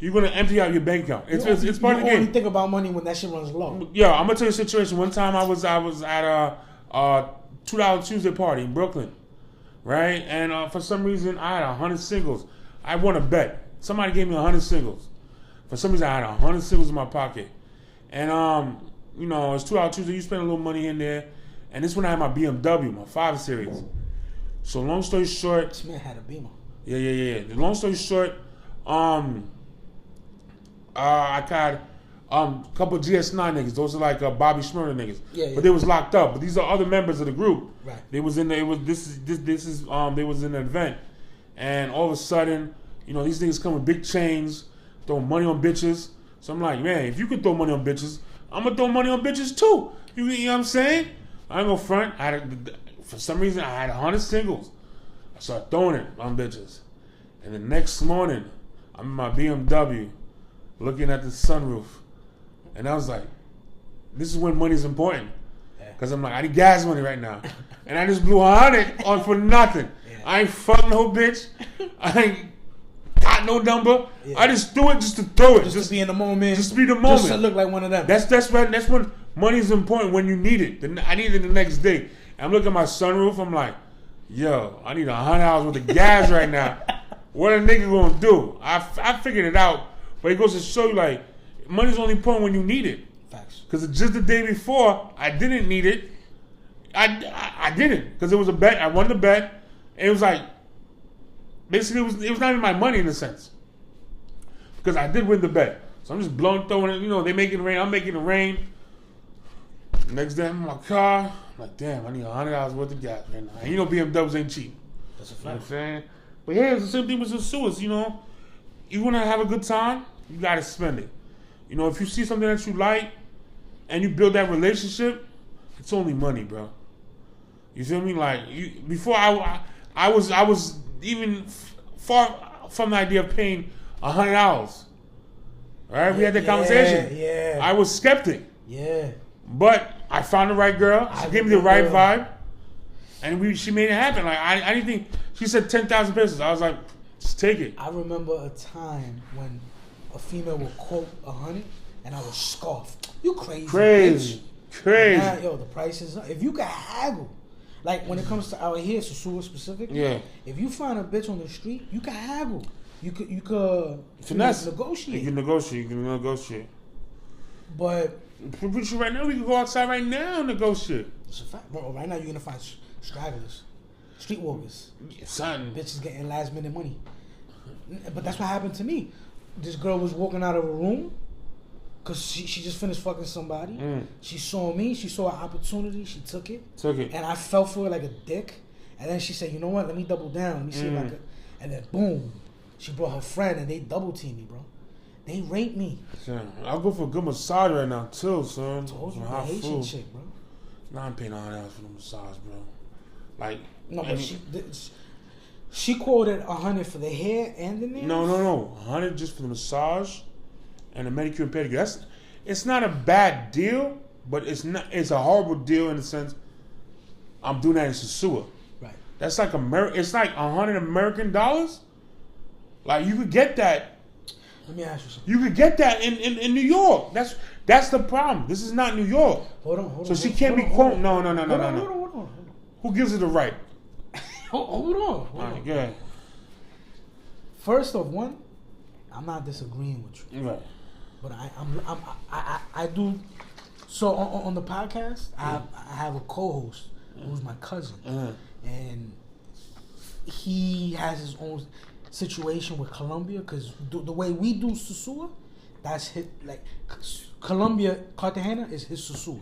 You're gonna empty out your bank account. It's part of the game. You only think about money when that shit runs low. Yeah, I'm gonna tell you a situation. One time I was at a $2 Tuesday party in Brooklyn, right? And for some reason I had 100 singles. I won a bet. Somebody gave me 100 singles. For some reason I had 100 singles in my pocket. And it's $2 Tuesday. You spend a little money in there. And this when I had my BMW, my 5 Series. So long story short, this man had a Beamer. Yeah. The long story short, I got a couple of GS9 niggas. Those are like Bobby Shmurda niggas. Yeah. But they was locked up. But these are other members of the group. Right. They was in they was in an event, and all of a sudden, these niggas come with big chains, throwing money on bitches. So I'm like, man, if you could throw money on bitches, I'm gonna throw money on bitches too. You know what I'm saying? I ain't gonna front. For some reason, I had 100 singles. I started throwing it on bitches. And the next morning, I'm in my BMW, looking at the sunroof. And I was like, this is when money's important. Because I'm like, I need gas money right now. And I just blew 100 on for nothing. Yeah. I ain't fucking no bitch. I ain't got no number. Yeah. I just threw it just to throw it. Just to be in the moment. Just to be the moment. Just to look like one of them. That's when money's important, when you need it. I need it the next day. And I'm looking at my sunroof. I'm like, yo, I need $100 worth of gas right now. What a nigga gonna do? I figured it out. But it goes to show you, like, money's only important when you need it. Facts. Because just the day before, I didn't need it. I didn't. Because it was a bet. I won the bet. And it was like, basically, it was not even my money in a sense. Because I did win the bet. So I'm just throwing it. They making it rain. I'm making it rain. Next day, I'm in my car. I'm like, damn, I need $100 worth of gas right now. And BMWs ain't cheap. That's a fact. You know what I'm saying? But yeah, it's the same thing with the Sosuas, You want to have a good time, you got to spend it. If you see something that you like and you build that relationship, it's only money, bro. You feel me? Like, before I was even far from the idea of paying $100. Right? We had that conversation. Yeah. I was skeptic. Yeah. But I found the right girl. She gave me the right vibe. And she made it happen. Like, I didn't think, she said 10,000 pesos. I was like, just take it. I remember a time when a female would quote 100 and I would scoff. You crazy. Crazy. Now, yo, the price is, if you can haggle. Like, when it comes to out here, Sosua specifically, if you find a bitch on the street, you can haggle. You could finesse. Negotiate. You can negotiate. But pretty sure right now we can go outside right now and negotiate. It's a fact, bro. Right now you're gonna find stragglers, streetwalkers, son. Bitches getting last minute money. But that's what happened to me. This girl was walking out of a room because she just finished fucking somebody. She saw me. She saw an opportunity. She took it. And I fell for it like a dick. And then she said, "You know what? Let me double down. Let me see if I could." And then boom, she brought her friend and they double teamed me, bro. They raped me. Son, I'll go for a good massage right now too, son. Told you, the Haitian chick, bro. Nah, I'm paying $100 for the massage, bro. Like, no, but she quoted 100 for the hair and the nails. No, 100 just for the massage and the manicure and pedicure. It's not a bad deal, but it's a horrible deal in the sense I'm doing that in Sosua. Right. That's like it's like $100 American dollars. Like, you could get that. Let me ask you something. You could get that in New York. That's the problem. This is not New York. Hold on. So she can't be quoting. No. Hold on. Who gives her the right? Hold on. All right, go ahead. First off, I'm not disagreeing with you. Right. But I do. So on the podcast, I have a co-host who's my cousin, and he has his own situation with Colombia because the way we do Sosua, that's his, like, Colombia, Cartagena is his Sosua.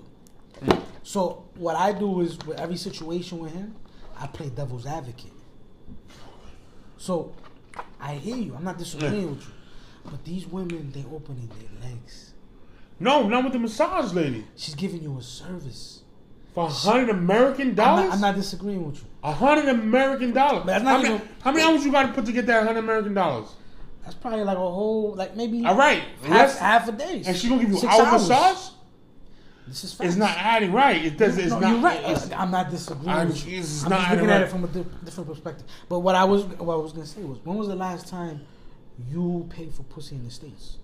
So what I do is with every situation with him, I play devil's advocate. So I hear you. I'm not disagreeing with you. But these women, they opening their legs. No, not with the massage lady. She's giving you a service. For $100 American? I'm not disagreeing with you. $100 American? But that's how not many hours you got to put to get that $100 American? That's probably like a whole, like maybe all right, half a day. And she's going to give you an hour massage? This is facts. It's not adding right. It does. It's not. You're right. I'm not disagreeing with you. I'm just looking at it from a different perspective. But what I was going to say was, when was the last time you paid for pussy in the States?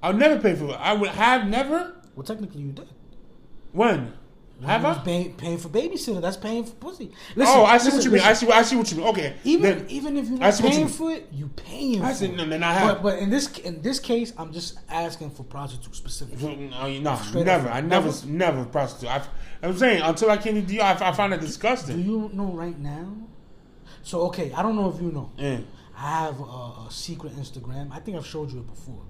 I'll never pay for it. I would have never. Well, technically you did. When? Have I? Paying for babysitter. That's paying for pussy. Listen, I see what you mean. I see what you mean. Okay. Even if you're not paying for it, you paying for it. No, then I have. But in this case, I'm just asking for prostitutes specifically. No, never. I never prostitute. I'm saying until I came to DR, I found it disgusting. Do you know right now? So okay, I don't know if you know. Yeah. I have a secret Instagram. I think I've showed you it before.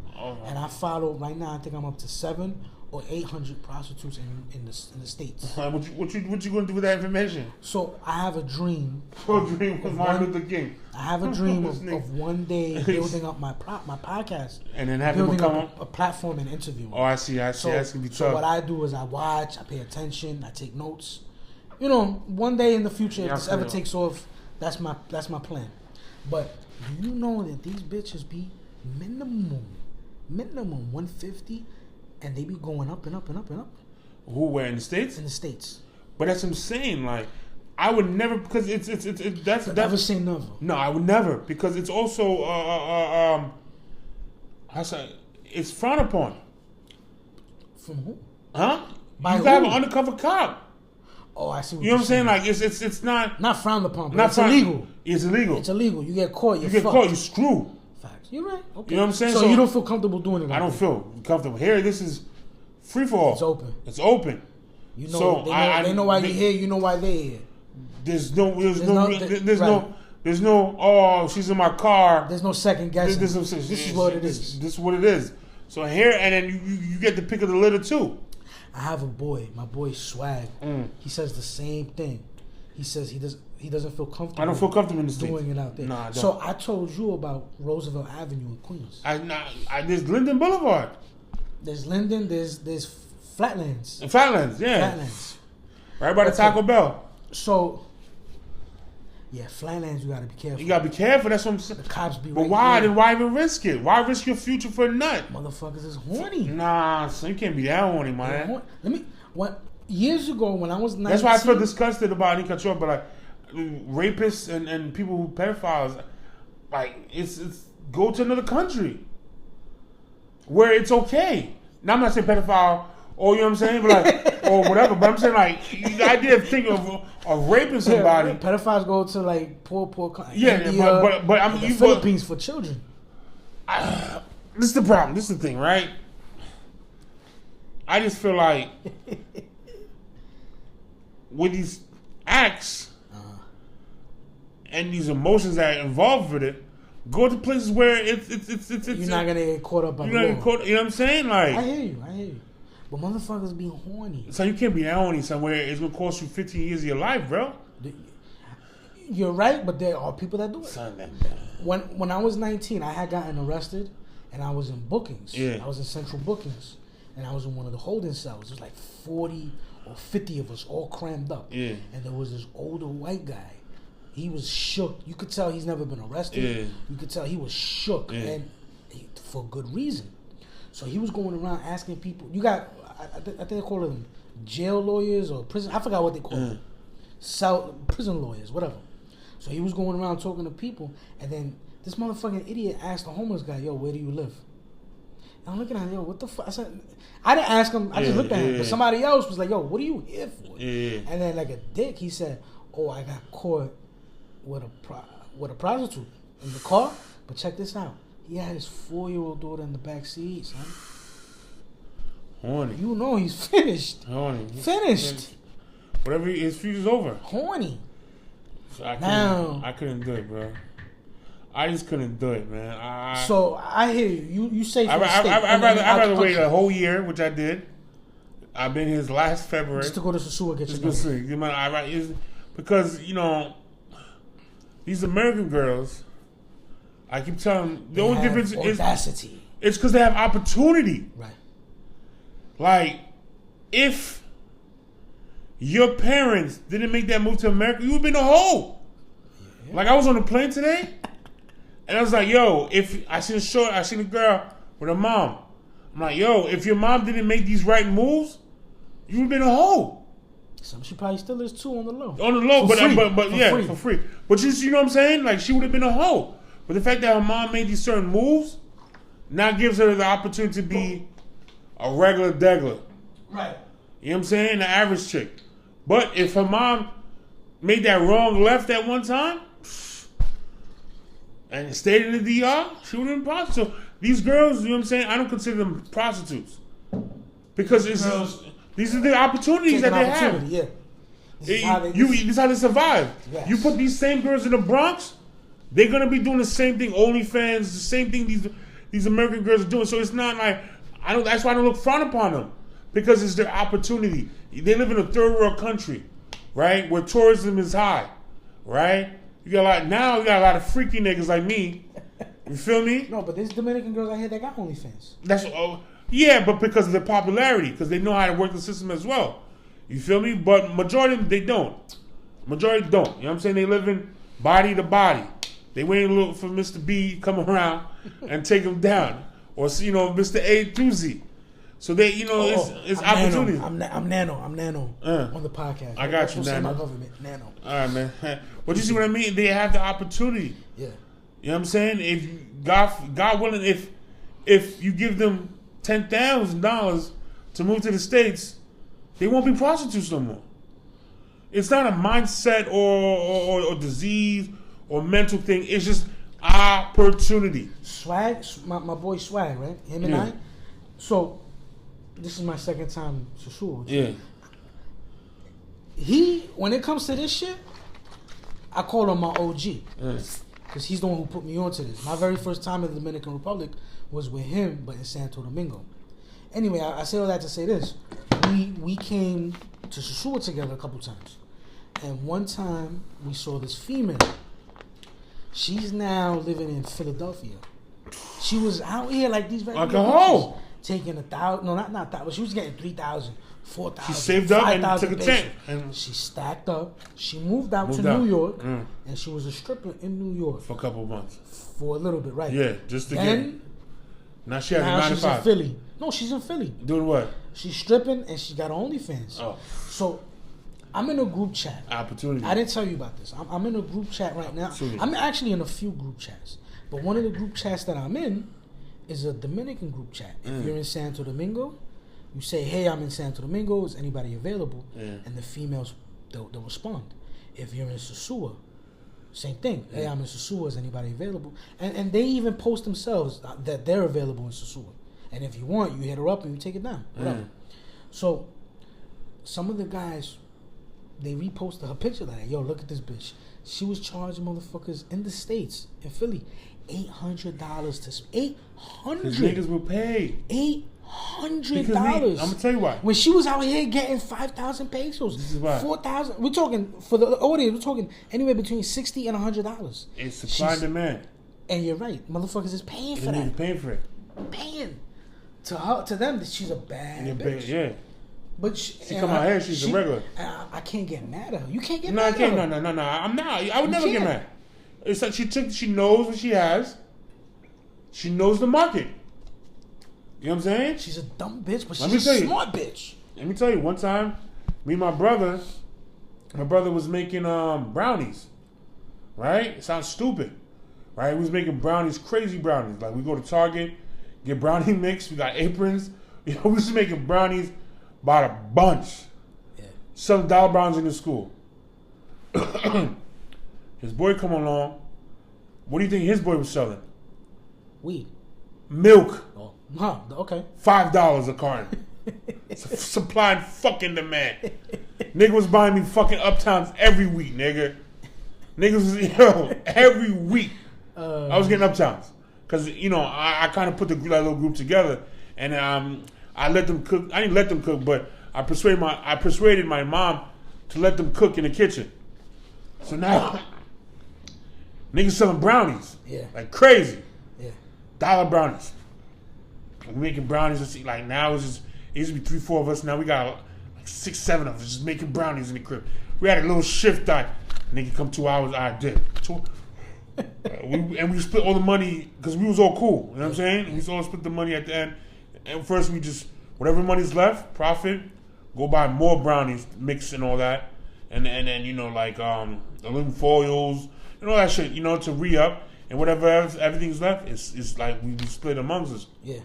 And I follow right now. I think I'm up to 700 or 800 prostitutes in the States. What you going to do with that information? So I have a dream. Your dream was Martin Luther King. I have a dream of one day building up my podcast and then having them come up a platform and interviewing. Oh, I see. That's gonna be tough. So what I do is I watch, I pay attention, I take notes. You know, one day in the future, if this ever takes off, that's my plan. But do you know that these bitches be minimum 150, and they be going up and up and up and up? Who? Where, in the States? In the States. But that's what I'm saying. Like, I would never, because that's never say never. No, I would never, because it's also it's frowned upon. From who? Huh? By you who? have an undercover cop. Oh, I see. You know what I'm saying? Like, it's not frowned upon, but it's illegal. It's illegal. It's illegal. You get caught. You get caught. You screw. Facts. You're right. Okay. You know what I'm saying? So you don't feel comfortable doing it. I don't feel comfortable here. This is free for all. It's open. It's open. You know. So they know why you're here. You know why they're here. There's no. Oh, she's in my car. There's no second guessing. This is what it is. This is what it is. So here, and then you get the pick of the litter too. I have a boy. My boy Swag. He says the same thing. He says he doesn't feel comfortable. I don't feel comfortable in the States. Doing it out there. No, I don't. So I told you about Roosevelt Avenue in Queens. There's Linden Boulevard. There's Linden. There's Flatlands. Flatlands, yeah. Flatlands. Right by the Taco Bell. So, yeah, Flatlands, you gotta be careful. You gotta be careful. That's what I'm saying. The cops be. But why? Then why even risk it? Why risk your future for a nut? Motherfuckers is horny. Nah, so you can't be that horny, man. Years ago when I was 19, that's why I feel disgusted about Nicacho, but rapists and people who pedophiles, like it's go to another country where it's okay. Now I'm not saying pedophile or you know what I'm saying, but like or whatever. But I'm saying like the idea of thinking of raping somebody. Yeah, pedophiles go to like poor India, but I mean the Philippines for children. This is the problem. This is the thing, right? I just feel like with these acts and these emotions that are involved with it, go to places where it's you're not gonna get caught up on you know what I'm saying? Like I hear you. But motherfuckers be horny. So you can't be that horny somewhere. It's gonna cost you 15 years of your life, bro. You're right, but there are people that do it. Son, when I was 19, I had gotten arrested, and I was in bookings. Yeah. I was in central bookings, and I was in one of the holding cells. There was like 40 or 50 of us all crammed up. Yeah. And there was this older white guy. He was shook. You could tell he's never been arrested. Yeah. You could tell he was shook, and for good reason. So he was going around asking people. You got, I think they call them jail lawyers or prison. I forgot what they call them. Prison lawyers, whatever. So he was going around talking to people, and then this motherfucking idiot asked the homeless guy, "Yo, where do you live?" And I'm looking at him, "Yo, what the fuck?" I said, I didn't ask him. I just looked at him. But somebody else was like, "Yo, what are you here for?" Yeah. And then like a dick, he said, "Oh, I got caught with a prostitute in the car." But check this out. He had his 4-year-old daughter in the back seat, son. Horny. You know he's finished. Horny. Finished. Whatever, his future's over. Horny. So I couldn't do it, bro. I just couldn't do it, man. So I hear you. You say for the state. I'd rather wait a whole year, which I did. I've been here last February. Just to go to Sosua get your money. Because, you know, these American girls, I keep telling them, the only difference audacity. is it's because they have opportunity. Right. Like, if your parents didn't make that move to America, you would have been a hoe. Yeah. Like, I was on a plane today, and I was like, yo, if I seen a girl with a mom. I'm like, yo, if your mom didn't make these right moves, you would have been a hoe. She probably still is too on the low. On the low, for free. But you know what I'm saying? Like, she would have been a hoe. But the fact that her mom made these certain moves now gives her the opportunity to be a regular degler. Right. You know what I'm saying? The average chick. But if her mom made that wrong left at one time and stayed in the DR, she would have been prostitute. So these girls, you know what I'm saying? I don't consider them prostitutes. Because these are the opportunities that they have. Yeah. This is how they survive. Yes. You put these same girls in the Bronx, they're gonna be doing the same thing. OnlyFans, the same thing these American girls are doing. So it's not like that's why I don't look frown upon them, because it's their opportunity. They live in a third world country, right, where tourism is high, right? You got a lot of freaky niggas like me. You feel me? No, but there's Dominican girls out here that got OnlyFans. But because of their popularity, because they know how to work the system as well. You feel me? But majority of them, they don't. Majority don't. You know what I'm saying? They live in body to body. They waiting for Mr. B to come around and take them down. Or, you know, Mr. A through Z. So they, you know, it's opportunity. I'm Nano on the podcast. I got you, Nano. My government, Nano. All right, man. But you see what I mean? They have the opportunity. Yeah. You know what I'm saying? If God willing, if you give them $10,000 to move to the States, they won't be prostitutes no more. It's not a mindset or disease or mental thing. It's just opportunity. Swag, my boy Swag, right? Him and I. So, this is my second time to Sosua. Yeah. When it comes to this shit, I call him my OG. Because he's the one who put me onto this. My very first time in the Dominican Republic was with him, but in Santo Domingo. Anyway, I say all that to say this. We came to Sosua together a couple times. And one time, we saw this female. She's now living in Philadelphia. She was out here like these like a hoe. Taking 1,000, no, not that, but she was getting 3,000, 4,000. She saved up and took a tent. And she stacked up. She moved out to New York, and she was a stripper in New York for a couple of months. For a little bit, right? Yeah, just to get. Now she has a 9 to 5. She's in Philly. No, she's in Philly. Doing what? She's stripping and she got OnlyFans. Oh. So I'm in a group chat. Opportunity. I didn't tell you about this. I'm in a group chat right now. I'm actually in a few group chats. But one of the group chats that I'm in is a Dominican group chat. If you're in Santo Domingo, you say, hey, I'm in Santo Domingo. Is anybody available? And the females, they'll respond. If you're in Sosua, same thing. Hey, I'm in Sosua. Is anybody available? And they even post themselves that they're available in Sosua. And if you want, you hit her up and you take it down. Whatever. So some of the guys, they reposted her picture like, yo, look at this bitch. She was charging motherfuckers in the States, in Philly, $800 to $800. Because niggas will pay. $800. I'm gonna tell you why. When she was out here getting 5,000 pesos, This is why. 4,000. We're talking for the audience. We're talking anywhere between $60 and $100. It's supply and demand. And you're right, motherfuckers is paying for that. Niggas paying for it. Paying to her, to them. She's a bad bitch. Yeah. But she come out here. She's a regular. I can't get mad at her. You can't get mad at her. No. I'm not. I would never get mad. It's like she knows what she has. She knows the market. You know what I'm saying? She's a dumb bitch, but she's a smart bitch. Let me tell you, one time, me and my brother was making brownies. Right? It sounds stupid. Right? We was making brownies, crazy brownies. Like we go to Target, get brownie mix, we got aprons. You know, we was making brownies by the bunch. Yeah. Selling dollar brownies in the school. His boy come along. What do you think his boy was selling? Weed. Milk. Oh. Huh. Okay. $5 a carton. Supply and fucking demand. Nigga was buying me fucking Uptowns every week, nigga. Niggas was, every week. I was getting Uptowns. Because, you know, I kind of put that little group together. And I let them cook. I didn't let them cook, but I persuaded my mom to let them cook in the kitchen. So now, niggas selling brownies. Yeah. Like crazy. Yeah. Dollar brownies. We're making brownies. Like now it used to be 3-4 of us. Now we got like 6-7 of us just making brownies in the crib. We had a little shift time. Nigga come 2 hours. I did. We split all the money because we was all cool. You know what I'm saying? We all split the money at the end. And first we just, whatever money's left, profit, go buy more brownies, mix and all that. And then, you know, like aluminum foils and all that shit, you know, to re-up. And whatever everything's left, it's like we split amongst us. Yeah.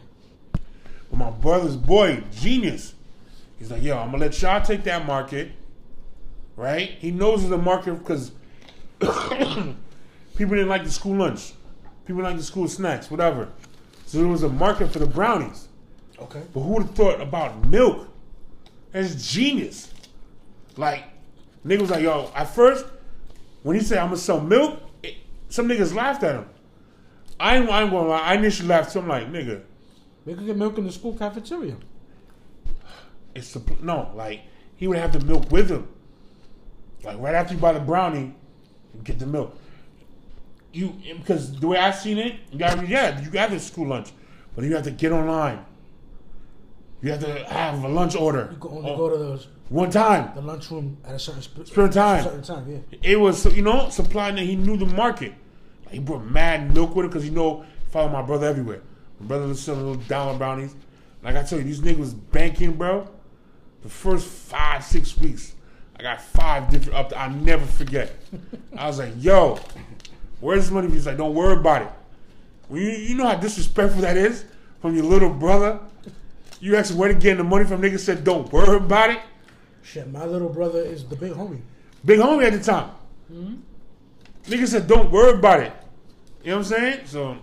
But my brother's boy, genius, he's like, yo, I'm going to let y'all take that market, right? He knows it's a market because people didn't like the school lunch. People didn't like the school snacks, whatever. So there was a market for the brownies. Okay. But who would have thought about milk? That's genius. Like, nigga was like, yo, at first, when he said, I'm going to sell milk, some niggas laughed at him. I ain't going to lie. I initially laughed. So I'm like, nigga. They could get milk in the school cafeteria. Like, he would have the milk with him. Like, right after you buy the brownie, you get the milk. Because the way I seen it, you got the school lunch. But you have to get online. You have to have a lunch order. You can only go to those one time. The lunchroom at a certain time. Yeah. It was, you know, supplying that he knew the market. Like, he brought mad milk with him because follow my brother everywhere. My brother was selling little dollar brownies. Like I tell you, these niggas was banking, bro. The first 5-6 weeks, I got 5 different I'll never forget. I was like, yo, where's this money? He's like, don't worry about it. Well, you know how disrespectful that is from your little brother? You asked where to get the money from, niggas said, don't worry about it. Shit, my little brother is the big homie. Big homie at the time. Mm-hmm. Niggas said, don't worry about it. You know what I'm saying? So,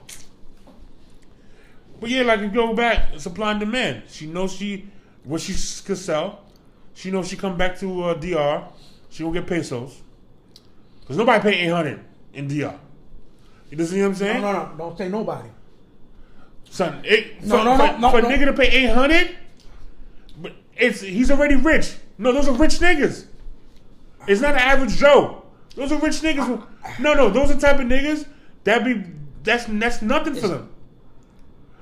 but yeah, like you go back, supply and demand. She knows what she could sell. She knows she come back to DR, she gonna get pesos. Because nobody pay 800 in DR. You see what I'm saying? No, don't say nobody. Son, for a nigga to pay 800, but he's already rich. No, those are rich niggas. It's not an average Joe. Those are rich niggas. Those are the type of niggas that's nothing for them.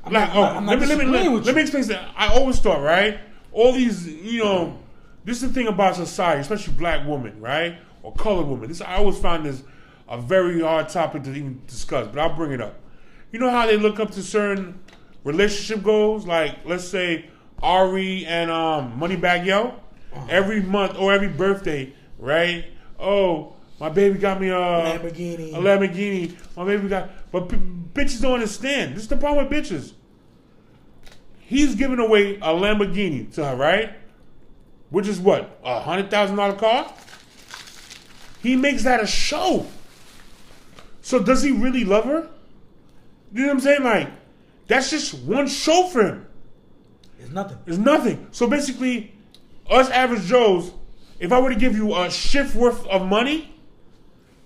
Let me explain that. I always thought, right? All these, you know, this is the thing about society, especially black women, right? Or colored women. I always find this a very hard topic to even discuss, but I'll bring it up. You know how they look up to certain relationship goals? Like, let's say, Ari and Moneybag Yo? every month or every birthday, right? Oh, my baby got me a Lamborghini. My baby got... But bitches don't understand. This is the problem with bitches. He's giving away a Lamborghini to her, right? Which is what? A $100,000 car? He makes that a show. So does he really love her? You know what I'm saying? Like, that's just one show for him. It's nothing. So basically, us average Joes, if I were to give you a shift worth of money,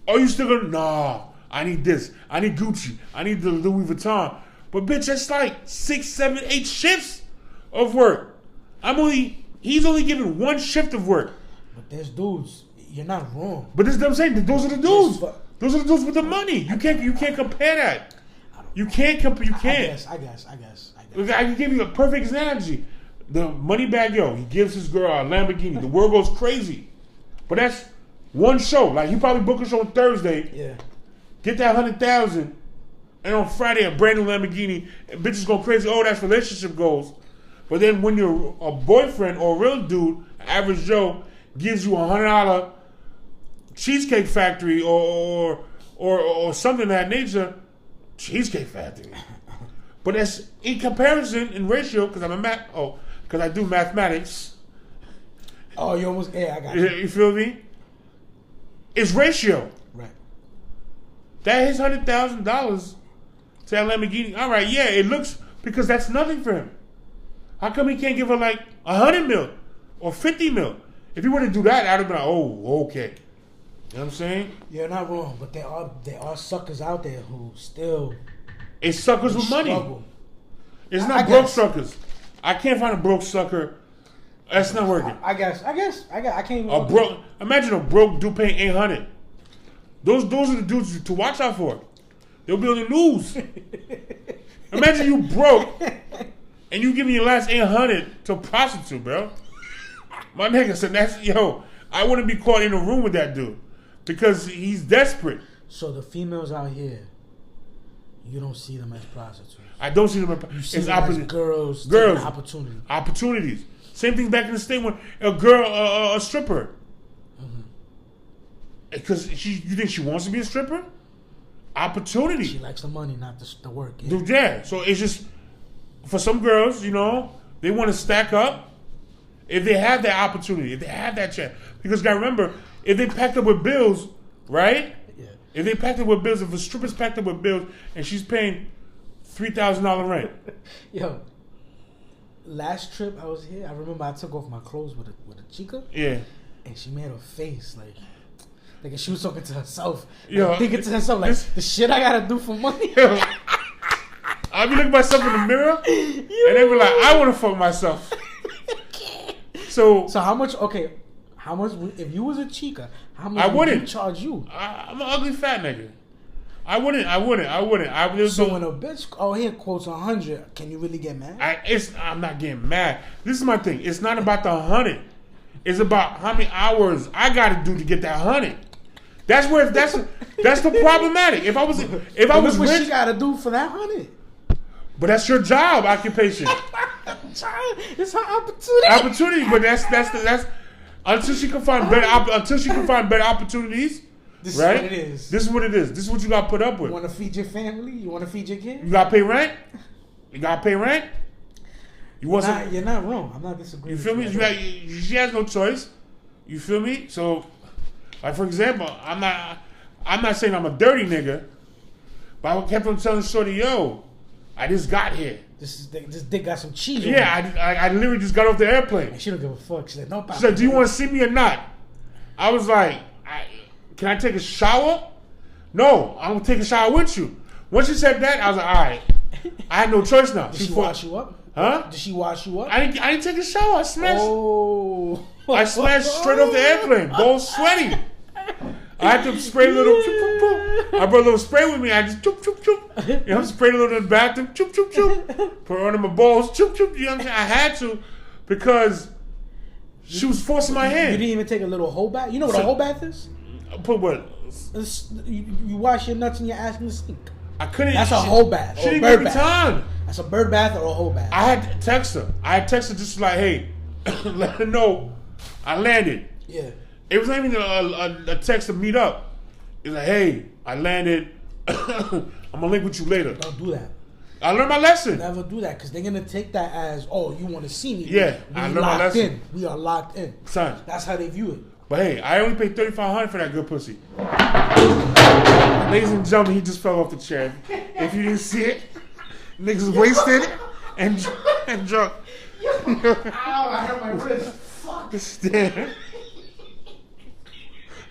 are you still gonna, nah, I need this. I need Gucci. I need the Louis Vuitton. But bitch, that's like 6, 7, 8 shifts of work. He's only giving one shift of work. But there's dudes, you're not wrong. But this is what I'm saying. Those are the dudes. Those are the dudes with the money. You can't compare that. You can't compare. You can't. I guess. I can give you a perfect analogy. The money bag, he gives his girl a Lamborghini. The world goes crazy. But that's one show. Like, he probably book a show on Thursday. Yeah. Get that 100,000, and on Friday a brand new Lamborghini. And bitches go crazy. Oh, that's relationship goals. But then when you're a boyfriend or a real dude, average Joe, gives you $100 Cheesecake Factory or something of that nature, Cheesecake Factory. But that's in comparison, in ratio, because because I do mathematics. Oh, you almost, I got you. You feel me? It's ratio. Right. That is $100,000 to that Lamborghini. All right, yeah, it looks, because that's nothing for him. How come he can't give her like 100 mil or 50 mil? If he were to do that, I'd have been like, oh, okay. You know what I'm saying? You're not wrong, but there are suckers out there who still... It's suckers with money. Struggle. It's not broke suckers. I can't find a broke sucker. That's not working. I can't even... Imagine a broke dude paying 800. Those are the dudes to watch out for. They'll be on the news. Imagine you broke and you give me your last 800 to a prostitute, bro. My nigga said, I wouldn't be caught in a room with that dude because he's desperate. So the females out here, you don't see them as prostitutes. I don't see them as You see them as girls. Opportunities. Same thing back in the state when a girl, a stripper. Because you think she wants to be a stripper? Opportunity. She likes the money, not the work. Yeah. So it's just, for some girls, they want to stack up. If they have that opportunity, if they have that chance. Because you got to remember, if they packed up with bills, right? Yeah. If they packed up with bills, if a stripper's packed up with bills and she's paying $3,000 rent. Yo, last trip I was here, I remember I took off my clothes with a chica. Yeah. And she made her face like she was talking to herself. Yo, thinking to herself, like, the shit I gotta do for money. Yo, I'll be looking at myself in the mirror and they be like, I want to fuck myself. So how much, if you was a chica, how much would you charge you? I'm an ugly fat nigga. I wouldn't. So when a bitch, here quotes 100, can you really get mad? I'm not getting mad. This is my thing. It's not about the 100. It's about how many hours I got to do to get that 100. That's the problematic. If I was what rich, she got to do for that 100. But that's your job occupation. It's her opportunity. But that's until she can find better opportunities. This right? Is what it is. This is what you got to put up with. You want to feed your family? You want to feed your kids? You got to pay rent. You're not wrong. I'm not disagreeing. You feel me? She has no choice. You feel me? So, like, for example, I'm not saying I'm a dirty nigga, but I kept on telling Shorty, yo, I just got here. This dick got some cheese. Yeah, I literally just got off the airplane. She don't give a fuck. She said, no. She said, do you want to see me or not? I was like, can I take a shower? No, I'm gonna take a shower with you. Once she said that, I was like, all right. I had no choice now. Did she wash you up? Huh? Did she wash you up? I didn't take a shower. I smashed. Oh. I smashed straight off the airplane. Balls sweaty. I had to spray a little. Choop, choop, choop. I brought a little spray with me. I just choop, choop, choop. Sprayed a little in the bathroom. Choop, choop, choop. Put it under my balls. Choop, choop. You know what I'm saying? I had to because she was forcing my hand. You didn't even take a little whole bath? You know what a whole bath is? Put what? You wash your nuts and your ass in the sink. I couldn't. That's a whole bath. She didn't give me time. That's a bird bath or a whole bath. I had to text her. Just like, hey, let her know I landed. Yeah. It was not even a text to meet up. It's like, hey, I landed. I'm gonna link with you later. Don't do that. I learned my lesson. Never do that because they're gonna take that as, oh, you want to see me? Yeah, I learned my lesson. In. We are locked in, son. That's how they view it. But hey, I only paid $3,500 for that good pussy. Ladies and gentlemen, he just fell off the chair. If you didn't see it, niggas wasted and drunk. Ow, I hurt my wrist. Fuck. Stand.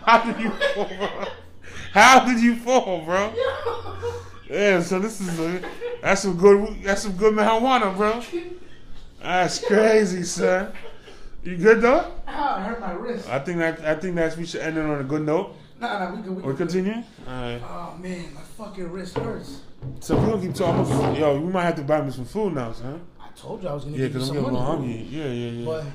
How did you fall, bro? How did you fall, bro? Yeah, so this is that's some good marijuana, bro. That's crazy, son. You good though? Ow, I hurt my wrist. I think that we should end it on a good note. Nah, we continue. All right. Oh man, my fucking wrist hurts. So we gonna keep talking. Yo, we might have to buy me some food now, son. I told you I was gonna Yeah, give you because some I'm getting a little money. hungry. Yeah. But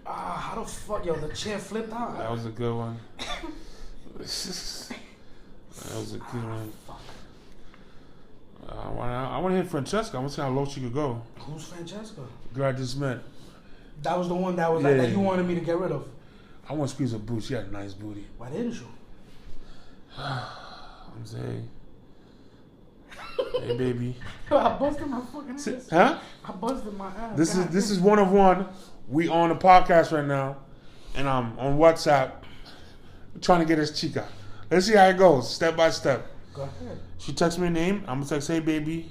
how the fuck, yo, the chair flipped out. That was a good one. That was a good one. I want to hit Francesca. I want to see how low she could go. Who's Francesca? Girl I just met. That was the one that was like that you wanted me to get rid of. I want to squeeze her booty. She had a nice booty. Why didn't you? I'm saying, hey baby. I busted my fucking ass. Huh? I busted my ass. This is one of one. We on a podcast right now, and I'm on WhatsApp trying to get this chica. Let's see how it goes, step by step. Go ahead. She texts me a name. I'm gonna text, hey baby.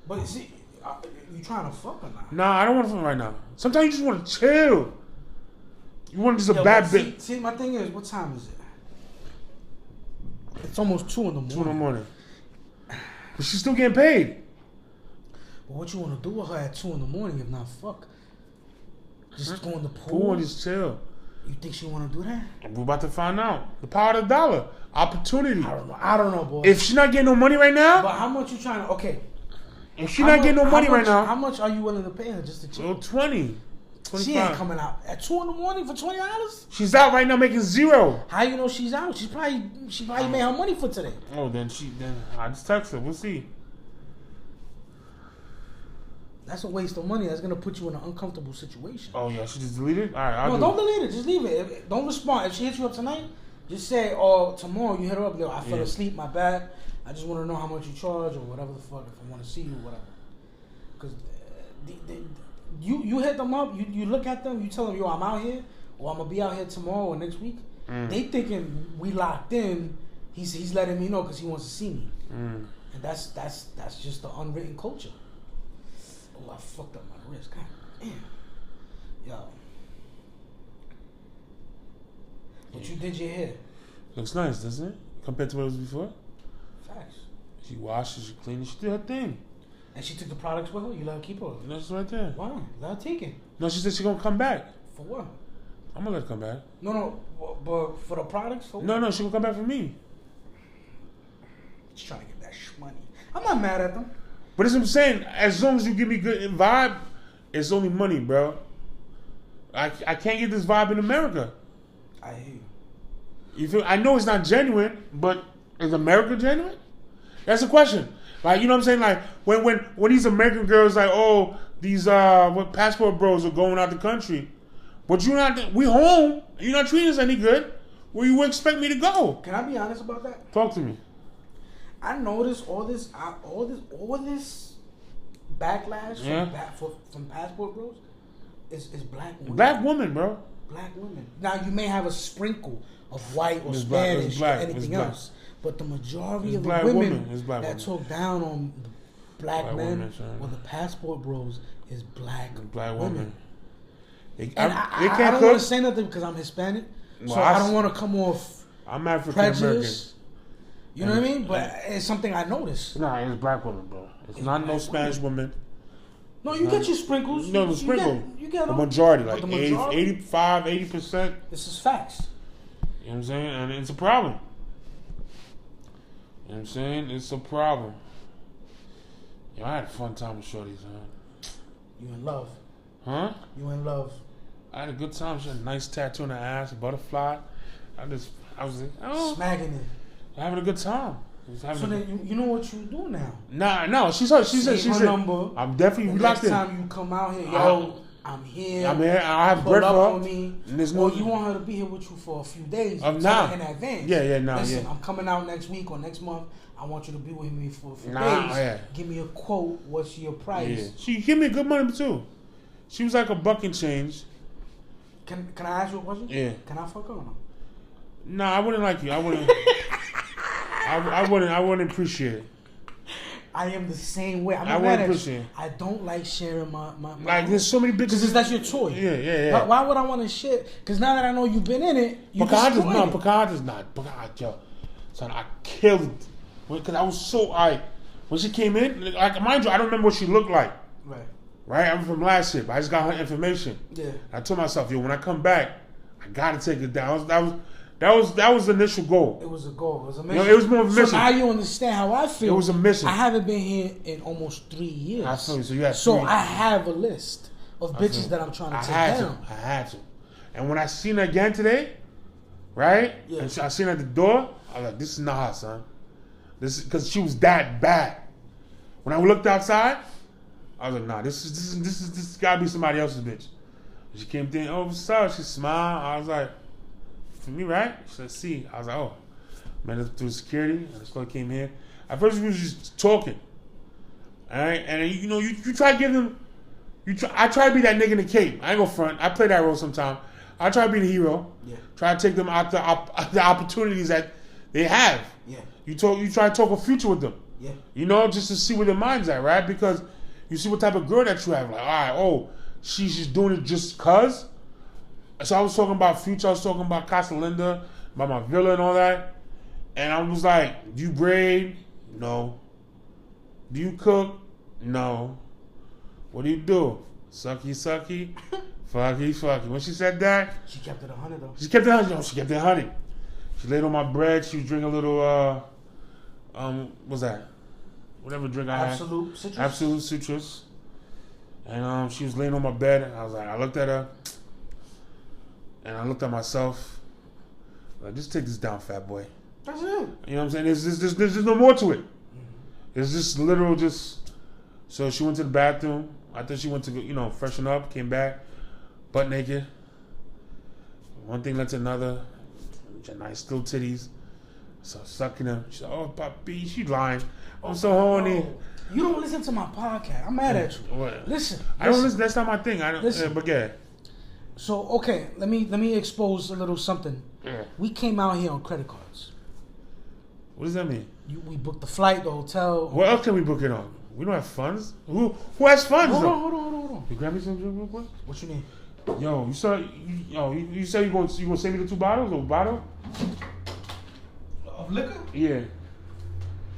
But see, you trying to fuck or not? Nah, I don't want to fuck right now. Sometimes you just want to chill. You want just a Yo, bad bit. See, my thing is, what time is it? It's almost 2 in the morning. 2 in the morning. But she's still getting paid. But what you want to do with her at 2 in the morning if not fuck? Just go in the pool? Pool and just chill. You think she want to do that? We're about to find out. The power of the dollar. Opportunity. I don't know, boy. If she's not getting no money right now. But how much you trying to... Okay. If she's not getting no money right now. How much are you willing to pay her just to chill? Well, 20. 25. She ain't coming out at 2 in the morning for $20. She's out right now making zero. How you know she's out? She probably made her money for today. Oh, then I just text her. We'll see. That's a waste of money. That's gonna put you in an uncomfortable situation. Oh yeah, she just deleted. All right, don't delete it. Just leave it. Don't respond. If she hits you up tonight, just say, "Oh, tomorrow you hit her up. Yo, I fell asleep. My bad. I just want to know how much you charge or whatever the fuck. If I want to see you, whatever." Because you hit them up. You look at them. You tell them, "Yo, I'm out here, or I'm gonna be out here tomorrow or next week." They thinking we locked in. He's letting me know because he wants to see me, and that's just the unwritten culture. Oh, I fucked up my wrist. God damn. Yo. But you did your hair. Looks nice, doesn't it? Compared to what it was before? Facts. She washed it, she cleaned it, she did her thing. And she took the products with her? You let her keep her? That's right there. Why? Let her take it. No, she said she's gonna come back. For what? I'm gonna let her come back. No, but for the products? For no, she gonna come back for me. She's trying to get that money. I'm not mad at them. But that's what I'm saying. As long as you give me good vibe, it's only money, bro. I can't get this vibe in America. I hear you. You feel? I know it's not genuine, but is America genuine? That's the question. Like, you know what I'm saying? Like when these American girls like, oh, these what passport bros are going out the country, but you're not. We home. You're not treating us any good. Where you would expect me to go? Can I be honest about that? Talk to me. I noticed all this backlash from passport bros is black women. Black women, bro. Black women. Now you may have a sprinkle of white or Spanish or anything else, but the majority of the women that talk down on the black men or the passport bros is black women. They and I don't want to say nothing because I'm Hispanic, so I don't want to come off I'm African American. You know what I mean? But it's something I noticed. Nah, it's black women, bro. It's not no Spanish women. No, you get your sprinkles. No, the sprinkle. You get the them. majority, like the majority, 80%. This is facts. You know what I'm saying? And it's a problem. You know what I'm saying? It's a problem. Yo, I had a fun time with shorties, huh? You in love. Huh? You in love. I had a good time. She had a nice tattoo on her ass, a butterfly. I was like, oh. Smacking it. Having a good time. So then you know what you do now. No. She said her number. I'm definitely Next locked in. time you come out here, yo, I'm here. I have pull bread up for on me. And there's Or you want her to be here with you for a few days. Nah. In advance. Listen, I'm coming out next week or next month. I want you to be with me for a few days. Yeah. Give me a quote. What's your price? Yeah. She give me good money too. She was like a buck and change. Can I ask you a question? Yeah. Can I fuck her or no? No, I wouldn't like you. I wouldn't. I wouldn't appreciate it. I am the same way. I wouldn't appreciate it. I don't like sharing my like there's so many bitches. Because that's your toy. Yeah. Why would I want to share? Because now that I know you've been in it, you Picard is not. Picard, yo, son, I killed it because I was so when she came in. Like mind you, I don't remember what she looked like. Right. I'm from last year. But I just got her information. Yeah. I told myself, yo, when I come back, I gotta take it down. That was the initial goal. It was a goal. It was a mission. It was more of a mission. So now you understand how I feel. It was a mission. I haven't been here in almost 3 years. I feel you. So you had So I have a list of bitches that I'm trying to take down. I had to. And when I seen her again today, right? Yeah. And I seen her at the door, I was like, this is not her, son. This is because she was that bad. When I looked outside, I was like, nah, this gotta be somebody else's bitch. She came in, oh, what's up? She smiled. I was like, for me, right? She said, see. I was like, oh. Man, through security, and the store came here. At first, we was just talking. All right? And, you try to give them, I try to be that nigga in the cape. I ain't gonna front. I play that role sometimes. I try to be the hero. Yeah. Try to take them out the opportunities that they have. Yeah. You try to talk a future with them. Yeah. Just to see where their mind's at, right? Because you see what type of girl that you have. Like, all right, she's just doing it just cause. So I was talking about future. I was talking about Casa Linda, about my villa and all that. And I was like, do you braid? No. Do you cook? No. What do you do? Sucky, fucky. When she said that, she kept it 100 though. She kept it 100. She laid on my bread. She was drinking a little, what's that? Whatever drink I had. Absolute citrus. And she was laying on my bed. And I looked at her. And I looked at myself. Like, just take this down, fat boy. That's it. You know what I'm saying? There's no more to it. It's just literal So she went to the bathroom. I thought she went to, freshen up. Came back. Butt naked. One thing led to another. Nice little titties. So sucking them. She said, oh, papi, she lying. I'm so horny. You don't listen to my podcast. I'm mad at you. What? Listen. I don't listen. That's not my thing. I don't. Listen. But yeah. So okay, let me expose a little something. Yeah. We came out here on credit cards. What does that mean? We booked the flight, the hotel. What else can we book it on? We don't have funds. Who has funds? Hold on. You grab me some drink real quick. What you need? Yo, you said you gonna send me the 2 bottles or bottle of liquor? Yeah.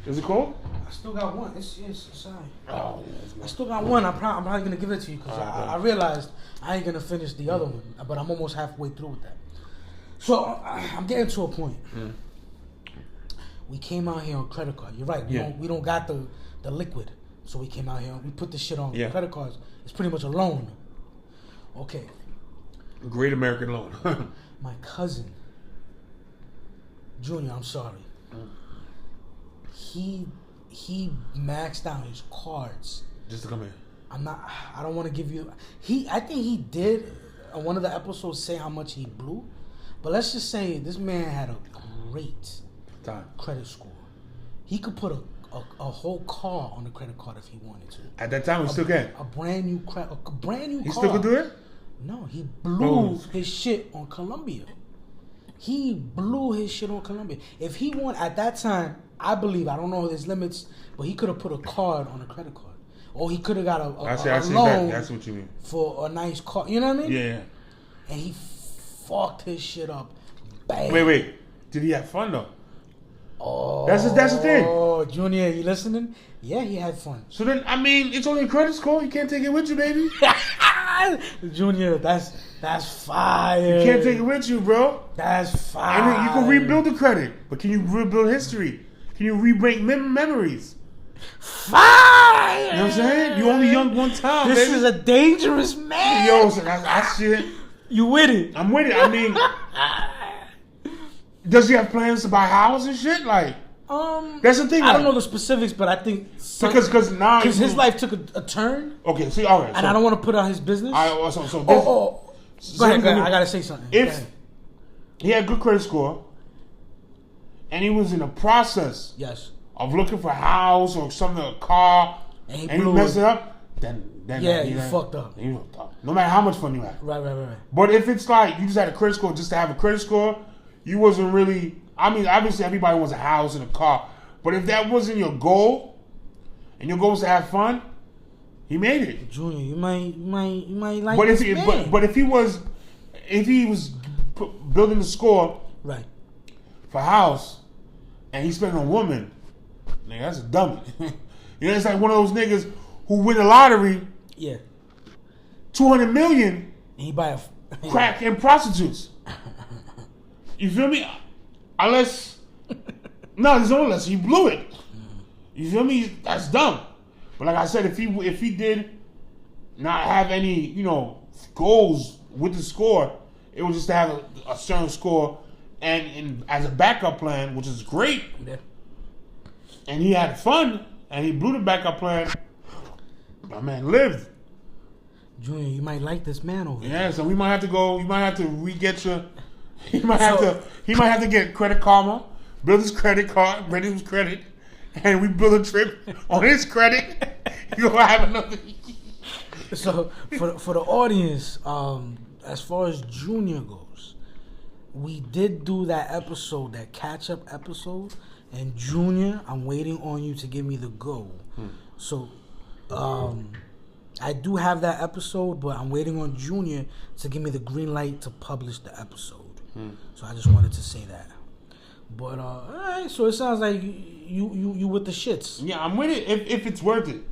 Is it cold? I still got one. It's sorry. Oh yeah. I still got one. I'm probably gonna give it to you because I realized I ain't gonna finish the other one, but I'm almost halfway through with that. So I'm getting to a point. Mm. We came out here on credit card. You're right. We don't got the liquid, so we came out here. We put this shit on credit cards. It's pretty much a loan. Okay. Great American loan. My cousin, Junior. I'm sorry. He maxed out his cards just to come in. I don't want to give you. I think he did on one of the episodes say how much he blew, but let's just say this man had a great credit score. He could put a whole car on the credit card if he wanted to. At that time, he still can. A brand new car. He still could do it? No, he blew his shit on Colombia. If he won at that time, I believe, I don't know his limits, but he could have put a card on a credit card. Or he could have got a loan that's what you mean. For a nice car. You know what I mean? Yeah. And he fucked his shit up bad. Wait. Did he have fun, though? Oh. That's the thing. Oh, Junior, you listening? Yeah, he had fun. So then, it's only a credit score. You can't take it with you, baby. Junior, that's fire. You can't take it with you, bro. That's fire. And then you can rebuild the credit, but can you rebuild history? Can you re-break memories? Fire! You know what I'm saying? You only young one time, This is a dangerous man. Yo, so I shit. You with it? I'm with it. Does he have plans to buy a house and shit? Like, That's the thing. I don't know the specifics, but I think because now his life took a turn. Okay, see, all right, and I don't want to put out his business. Go ahead. I gotta say something. If he had good credit score, and he was in the process, of looking for a house or something, a car, and he messed it up, then you fucked up. You fucked up. No matter how much fun you had. Right. But if it's like you just had a credit score just to have a credit score, you wasn't really. I mean, obviously everybody wants a house and a car, but if that wasn't your goal, and your goal was to have fun, he made it. Junior, you might like. But if he was building the score right for house, and he spent on woman, nigga, that's a dummy. You know, it's like one of those niggas who win the lottery. Yeah. 200 million. And he buy a crack and prostitutes. You feel me? There's no unless he blew it. You feel me? That's dumb. But like I said, if he did not have any, goals with the score, it was just to have a certain score and as a backup plan, which is great. Yeah. And he had fun and he blew the backup plan. My man lived. Junior, you might like this man over there. Yeah, so we might have to go. You might have to re-get your. He might have to get Credit Karma, build his credit card, ready his credit, and we build a trip on his credit. You'll have another. So for the audience, as far as Junior goes, we did do that episode, that catch-up episode, and Junior, I'm waiting on you to give me the go. So, I do have that episode, but I'm waiting on Junior to give me the green light to publish the episode. So I just wanted to say that. But all right, so it sounds like you with the shits. Yeah, I'm with it if it's worth it.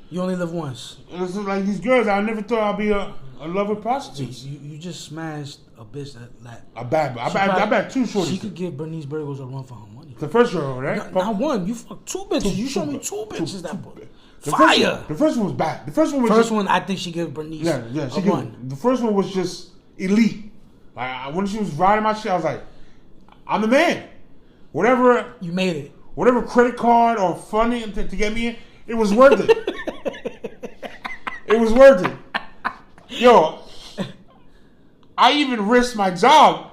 You only live once. It's like these girls. I never thought I'd be a lover of prostitutes. You just smashed a bitch that I bet two shorties. She could give Bernice Burgos a run for her money. The first girl, right? Not one. You fucked two bitches. You showed me two bitches that book. Fire. The first one was bad. The first one I think she gave Bernice she run. The first one was just elite. Like when she was riding my shit, I was like, I'm the man. Whatever you made it. Whatever credit card or funding to get me in, it was worth it. It was worth it. Yo, I even risked my job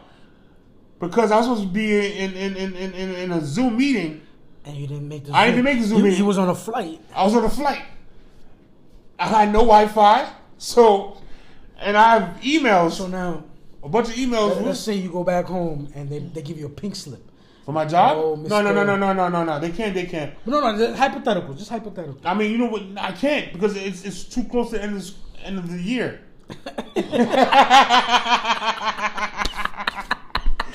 because I was supposed to be in a Zoom meeting. And you didn't make the Zoom. I didn't even make the Zoom meeting. You was on a flight. I was on a flight. I had no Wi-Fi. And I have emails. So now, a bunch of emails. Let's say you go back home and they give you a pink slip. For my job? Oh, No. They can't. No, hypothetical. Just hypothetical. I mean, you know what? I can't because it's too close to the end of the year.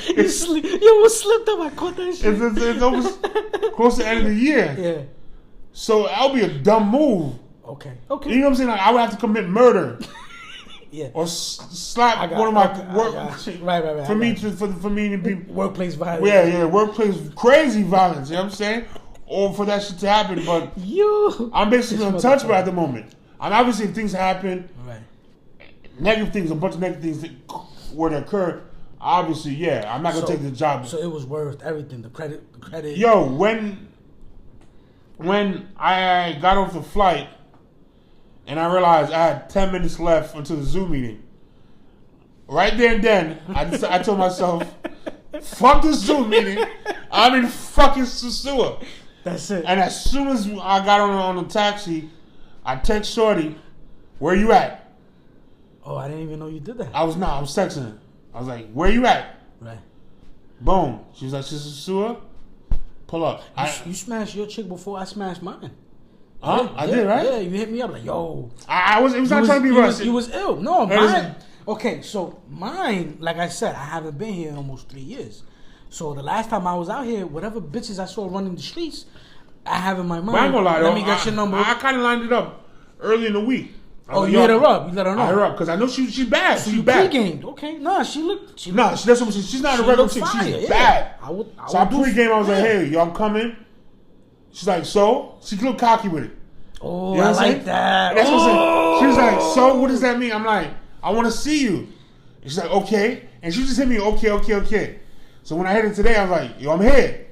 You almost slipped up. I caught that shit. It's almost close to the end of the year. Yeah. So that'll be a dumb move. Okay. You know what I'm saying? Like, I would have to commit murder. Yeah. Or slap one of my work. Right. For me to be workplace violence. Yeah. Workplace crazy violence. You know what I'm saying? Or for that shit to happen. But I'm basically untouchable at the moment. And obviously, if things happen, right, negative things, a bunch of negative things that were to occur. Obviously, yeah, I'm not gonna take the job. So it was worth everything. The credit. Yo, when I got off the flight and I realized I had 10 minutes left until the Zoom meeting, right there and then I told myself, "Fuck this Zoom meeting. I'm in fucking Sosua." That's it. And as soon as I got on the taxi, I text Shorty, "Where you at?" Oh, I didn't even know you did that. I was texting her. I was like, "Where you at?" Right. Boom. She was like, "She's Sosua. Pull up." You smashed your chick before I smashed mine. Huh? I did, right? Yeah, you hit me up like, yo. It was not trying to be rushed. You was ill. No, mine. Okay, so mine, like I said, I haven't been here in almost 3 years. So the last time I was out here, whatever bitches I saw running the streets, I have in my mind. But I ain't gonna lie, let me get your number. I kind of lined it up early in the week. You hit her up. You let her know. I hit her up because I know she's bad. So she's you bad. pre-gamed. Okay. Nah, she looked. That's what she's not a regular chick. She's bad. So I pre-game. I was like, "Hey, y'all coming?" She's like, "So?" She looked cocky with it. Oh, you know I like that. That's what I'm saying. She was like, "So what does that mean?" I'm like, "I want to see you." And she's like, "Okay." And she just hit me, okay. So when I hit it today, I was like, "Yo, I'm here."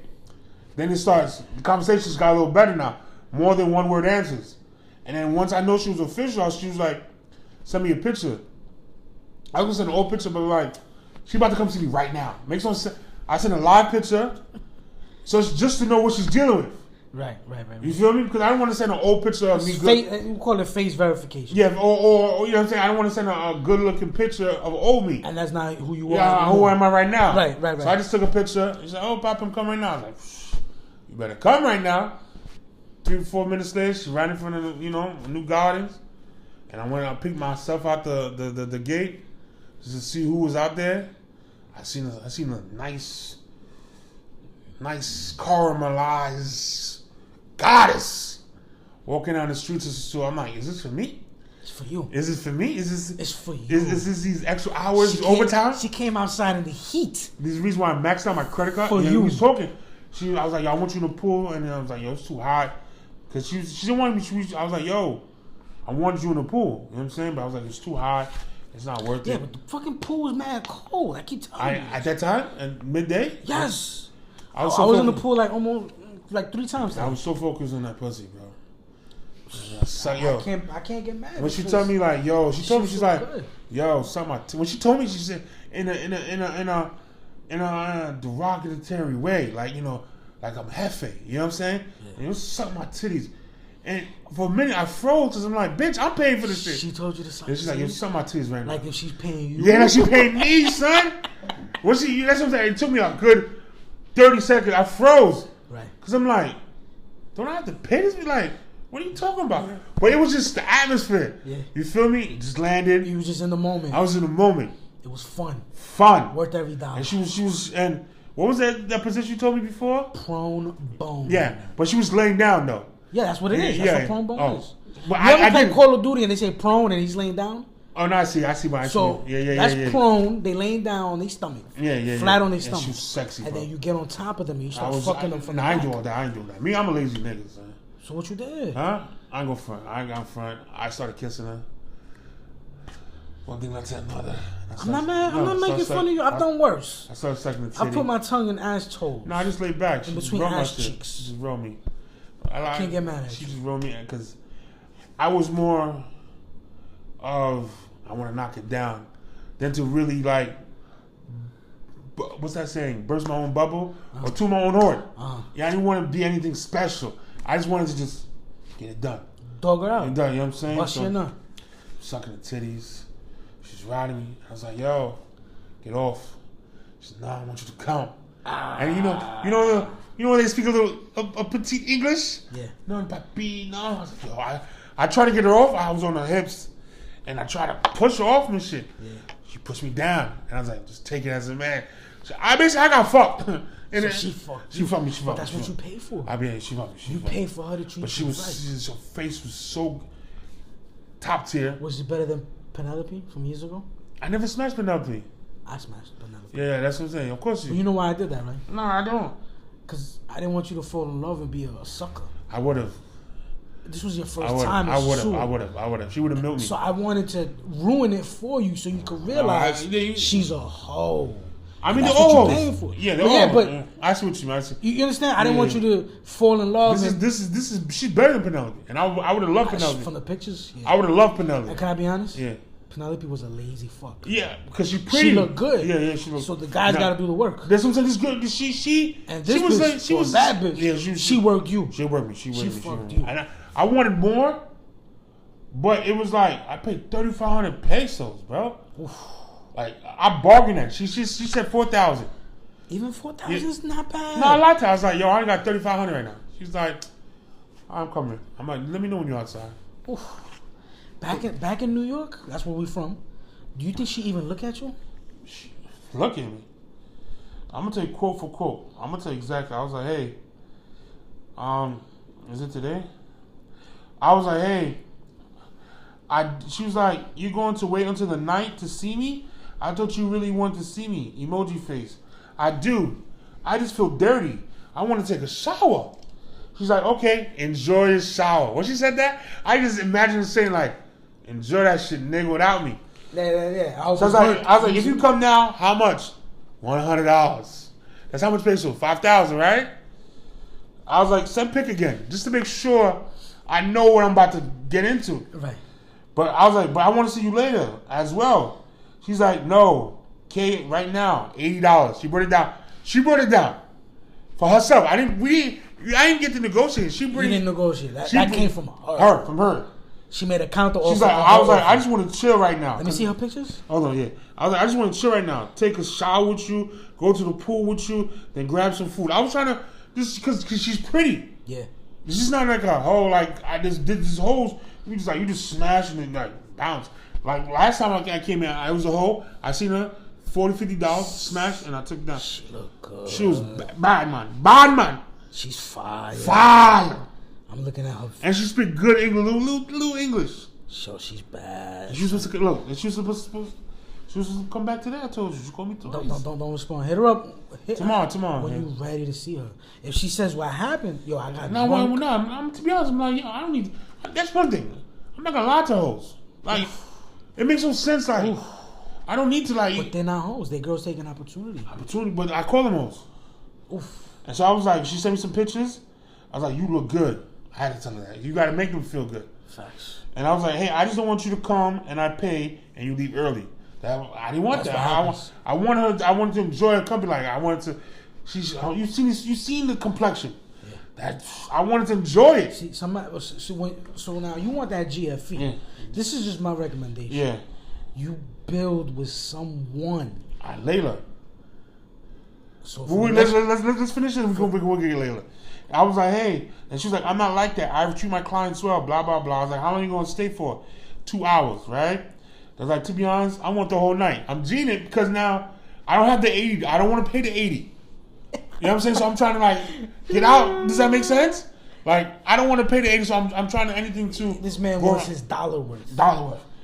Then it starts. The conversations got a little better now. More than one word answers. And then once I know she was official, she was like, "Send me a picture." I was gonna send an old picture, but like, she about to come see me right now. Makes no sense. I sent a live picture, so it's just to know what she's dealing with. Right. You feel me? Because I don't want to send an old picture of me good. We call it face verification. Yeah, or you know what I'm saying? I don't want to send a good looking picture of old me. And that's not who you are. Yeah, who am I right now? Right. So I just took a picture. He said, "Oh, Pop, I'm coming right now." I was like, "Shh, you better come right now." 3-4 minutes later, she ran in front of New Gardens, and I picked myself out the gate just to see who was out there. I seen a nice caramelized goddess walking down the streets of Sosua. I'm like, is this for me? It's for you. Is this for me? Is this? It's for you. Is this these extra hours overtime? She came outside in the heat. This is the reason why I maxed out my credit card. For you. We was talking. I was like, "Yo, I want you in the pool," and then I was like, "Yo, it's too hot." Because she didn't want me. I was like, "Yo, I wanted you in the pool." You know what I'm saying? But I was like, "It's too hot. It's not worth it." Yeah, but the fucking pool was mad cold. I keep telling you. At that time, at midday? Yes. I was in the pool like almost 3 times. I was so focused on that pussy, bro. I can't get mad. When she told me like, yo, she told me she's like, good. Yo, something. When she told me, she said in a derogatory way, like like I'm hefe. You know what I'm saying? Yeah. And it was suck my titties. And for a minute, I froze because I'm like, bitch, I'm paying for this shit. She told you to suck. And she's like, yo, suck my titties right now. Like if she's paying you. Yeah, like she paying me, son. That's what I'm saying. It took me a good 30 seconds. I froze. Right. Because I'm like, don't I have to pay this? Like, what are you talking about? Yeah. But it was just the atmosphere. Yeah. You feel me? It just landed. You was just in the moment. I was in the moment. It was fun. Worth every dollar. And she was, and what was that position you told me before? Prone bone. Yeah, but she was laying down though. Yeah, that's what it is. That's what prone bone is. But you ever play Call of Duty and they say prone and he's laying down? Oh no, I see my. So that's prone. They laying down on their stomach. Flat on their stomach. She was sexy. And bro. then you get on top of them and you start fucking them from the back. I ain't doing that. Me, I'm a lazy nigga, son. So what you did? Huh? I ain't gonna front. I started kissing her. One thing led to another. I'm not mad. I'm not making fun of you. I've done worse. I started sucking the titty. I put my tongue in ass toes. No, I just laid back. In between ass cheeks. She just rolled me. I can't get mad at you. She just rolled me because I was more of I want to knock it down than to really like what's that saying? Burst my own bubble or toot my own horn. Yeah, I didn't want to be anything special. I just wanted to just get it done. Dog her out. Get it done. You know what I'm saying? Bust your nut. Sucking the titties. She's riding me. I was like, yo, get off. She said, no, I want you to come. And you know when they speak a little a petite English? Yeah. No, papi, no. I was like, yo, I tried to get her off. I was on her hips. And I tried to push her off and shit. Yeah. She pushed me down. And I was like, just take it as a man. I got fucked. And so she fucked me. But that's what you paid for. She fucked me. You paid for her to treat you. But she was, her face was so top tier. Was it better than Penelope from years ago? I never smashed Penelope. I smashed Penelope. Yeah, that's what I'm saying. Of course you. Well, you know why I did that, right? No, I don't. Because I didn't want you to fall in love and be a sucker. I would have. This was your first time. I would have. She would have milked me. So I wanted to ruin it for you so you could realize she's a hoe. I mean, that's what you're paying for. Yeah, but I see what you mean. You understand? I didn't want you to fall in love. This is she's better than Penelope, and I would have loved Penelope from the pictures. Yeah. I would have loved Penelope. And can I be honest? Yeah. Penelope was a lazy fuck. Yeah, because she pretty. She looked good. Yeah, she looked. So the guys got to do the work. That's what I'm saying. This good. She was that bitch. Yeah, she worked you. She worked me. She fucked you. And I wanted more, but it was like I paid 3,500 pesos, bro. Oof. Like I bargained that. She said 4,000. Even 4,000 is not bad. No, I lied to her. I was like, yo, I only got 3,500 right now. She's like, I'm coming. I'm like, let me know when you're outside. Oof. Back in New York, that's where we from. Do you think she even look at you? She look at me. I'm gonna tell you quote for quote. I'm gonna tell you exactly. I was like, hey, is it today? I was like, hey. She was like, you going to wait until the night to see me? I thought you really wanted to see me. Emoji face. I do. I just feel dirty. I want to take a shower. She's like, okay, enjoy the shower. When she said that, I just imagine her saying like, enjoy that shit, nigga, without me. Yeah. I was like, if you come now, how much? $100. That's how much peso? 5,000, right? I was like, send pic again, just to make sure I know what I'm about to get into. Right. But I was like, but I want to see you later as well. She's like, no, K, right now, $80. She brought it down. She brought it down for herself. I didn't get to negotiate. You didn't negotiate. That came from her. From her. She made a counter offer. She's like, I was like, I just want to chill right now. Let me see her pictures. Hold on, yeah. I was like, I just want to chill right now. Take a shower with you, go to the pool with you, then grab some food. I was trying to, just because she's pretty. Yeah. This is not like a whole, like, I just did this whole, you just smashing and like bounce. Like last time I came in, I was a hoe. I seen her, $40-$50 smashed, and I took it down. She look good. She was bad man. She's fire. I'm looking at her. And she speak good English, little English. So she's bad. She was supposed to look. She was supposed to come back today. I told you. She called me twice. Don't respond. Hit her up. Tomorrow. When you ready to see her. If she says what happened, yo, I got no. I'm to be honest. I'm like, yo, I don't need. That's one thing. I'm not gonna lie to hoes. Like, it makes no sense. Like, I don't need to like. But they're not hoes. They girls taking opportunity. But I call them hoes. Oof. And so I was like, she sent me some pictures. I was like, you look good. I had to tell her that. You got to make them feel good. Facts. And I was like, hey, I just don't want you to come and I pay and you leave early. I didn't want that. I wanted to enjoy her company. Like I wanted to. You seen the complexion. Yeah. I wanted to enjoy it. See, so now you want that GFE. Yeah. This is just my recommendation. Yeah. You build with someone. Layla. So let's finish it. We'll get Layla. I was like, hey, and she was like, I'm not like that. I treat my clients well, blah, blah, blah. I was like, how long are you going to stay for? 2 hours, right? I was like, to be honest, I want the whole night. I'm G'ing it because now I don't have the 80. I don't want to pay the 80. You know what I'm saying? So I'm trying to like get out. Does that make sense? Like, I don't want to pay the 80, so I'm trying to anything to. This man wants his dollar worth.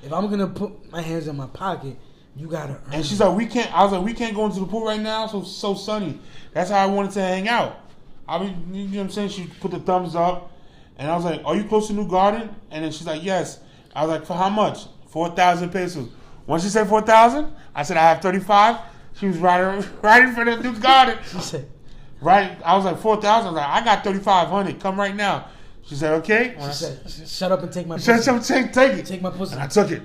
If I'm going to put my hands in my pocket, you got to earn. And she's like, we can't go into the pool right now, so sunny. That's how I wanted to hang out. You know what I'm saying? She put the thumbs up, and I was like, "Are you close to New Garden?" And then she's like, "Yes." I was like, "For how much?" 4,000 pesos. Once she said 4,000, I said I have 35. She was right in front of New Garden. She said, "Right." I was like 4,000. I was like, "I got 3,500. Come right now." She said, "Okay." She said, "Shut up and take my pussy." She said, "Take it." Take my pussy. And I took it.